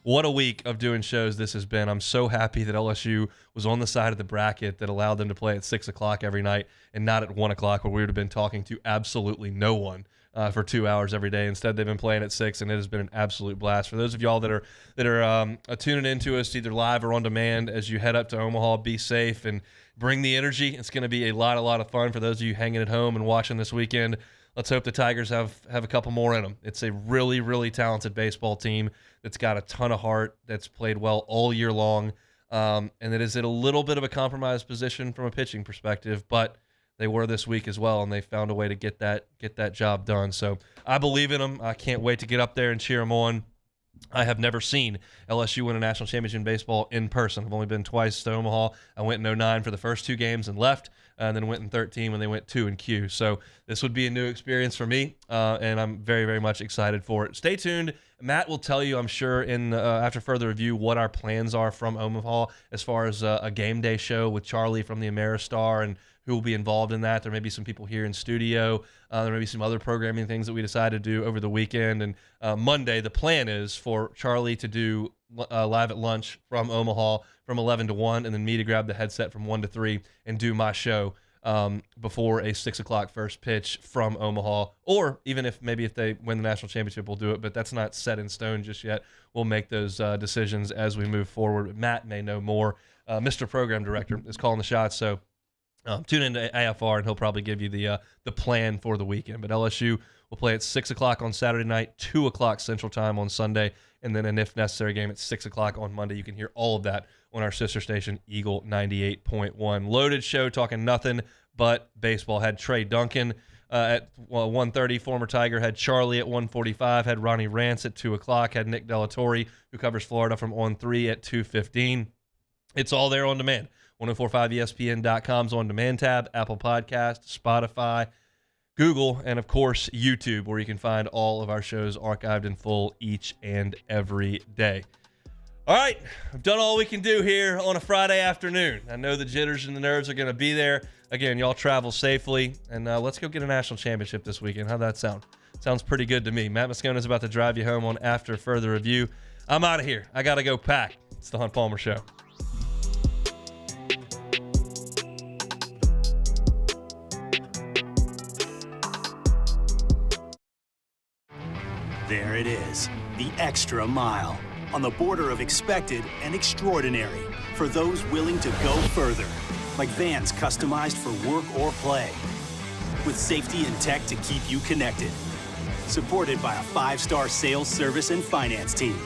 Speaker 1: What a week of doing shows this has been. I'm so happy that LSU was on the side of the bracket that allowed them to play at 6 o'clock every night and not at 1 o'clock where we would have been talking to absolutely no one for 2 hours every day. Instead, they've been playing at 6, and it has been an absolute blast. For those of y'all that are tuning into us either live or on demand as you head up to Omaha, be safe and bring the energy. It's going to be a lot of fun. For those of you hanging at home and watching this weekend, let's hope the Tigers have a couple more in them. It's a really, really talented baseball team that's got a ton of heart, that's played well all year long, and that is at a little bit of a compromised position from a pitching perspective, but they were this week as well, and they found a way to get that job done. So I believe in them. I can't wait to get up there and cheer them on. I have never seen LSU win a national championship in baseball in person. I've only been twice to Omaha. I went in 2009 for the first 2 games and left, and then went in 2013 when they went 2 in Q. So this would be a new experience for me, and I'm very, very much excited for it. Stay tuned. Matt will tell you, I'm sure, in after further review, what our plans are from Omaha as far as a game day show with Charlie from the Ameristar and who will be involved in that. There may be some people here in studio. There may be some other programming things that we decided to do over the weekend. And Monday, the plan is for Charlie to do live at lunch from Omaha from 11 to 1, and then me to grab the headset from 1 to 3 and do my show before a 6 o'clock first pitch from Omaha. Or even if they win the national championship, we'll do it. But that's not set in stone just yet. We'll make those decisions as we move forward. But Matt may know more. Mr. Program Director is calling the shots. So tune into AFR, and he'll probably give you the plan for the weekend. But LSU will play at 6 o'clock on Saturday night, 2 o'clock Central Time on Sunday, and then an if necessary game at 6 o'clock on Monday. You can hear all of that on our sister station, Eagle 98.1. Loaded show, talking nothing but baseball. Had Trey Duncan at 1:30, former Tiger. Had Charlie at 1:45. Had Ronnie Rantz at 2 o'clock. Had Nick Delatorre, who covers Florida, from On 3 at 2:15. It's all there on demand. 1045ESPN.com's on-demand tab, Apple Podcast, Spotify, Google, and, of course, YouTube, where you can find all of our shows archived in full each and every day. All right, I've done all we can do here on a Friday afternoon. I know the jitters and the nerves are going to be there. Again, y'all travel safely, and let's go get a national championship this weekend. How'd that sound? Sounds pretty good to me. Matt Moscona is about to drive you home on After Further Review. I'm out of here. I got to go pack. It's the Hunt Palmer Show.
Speaker 5: There it is, the extra mile, on the border of expected and extraordinary, for those willing to go further, like vans customized for work or play, with safety and tech to keep you connected, supported by a 5-star sales, service, and finance team.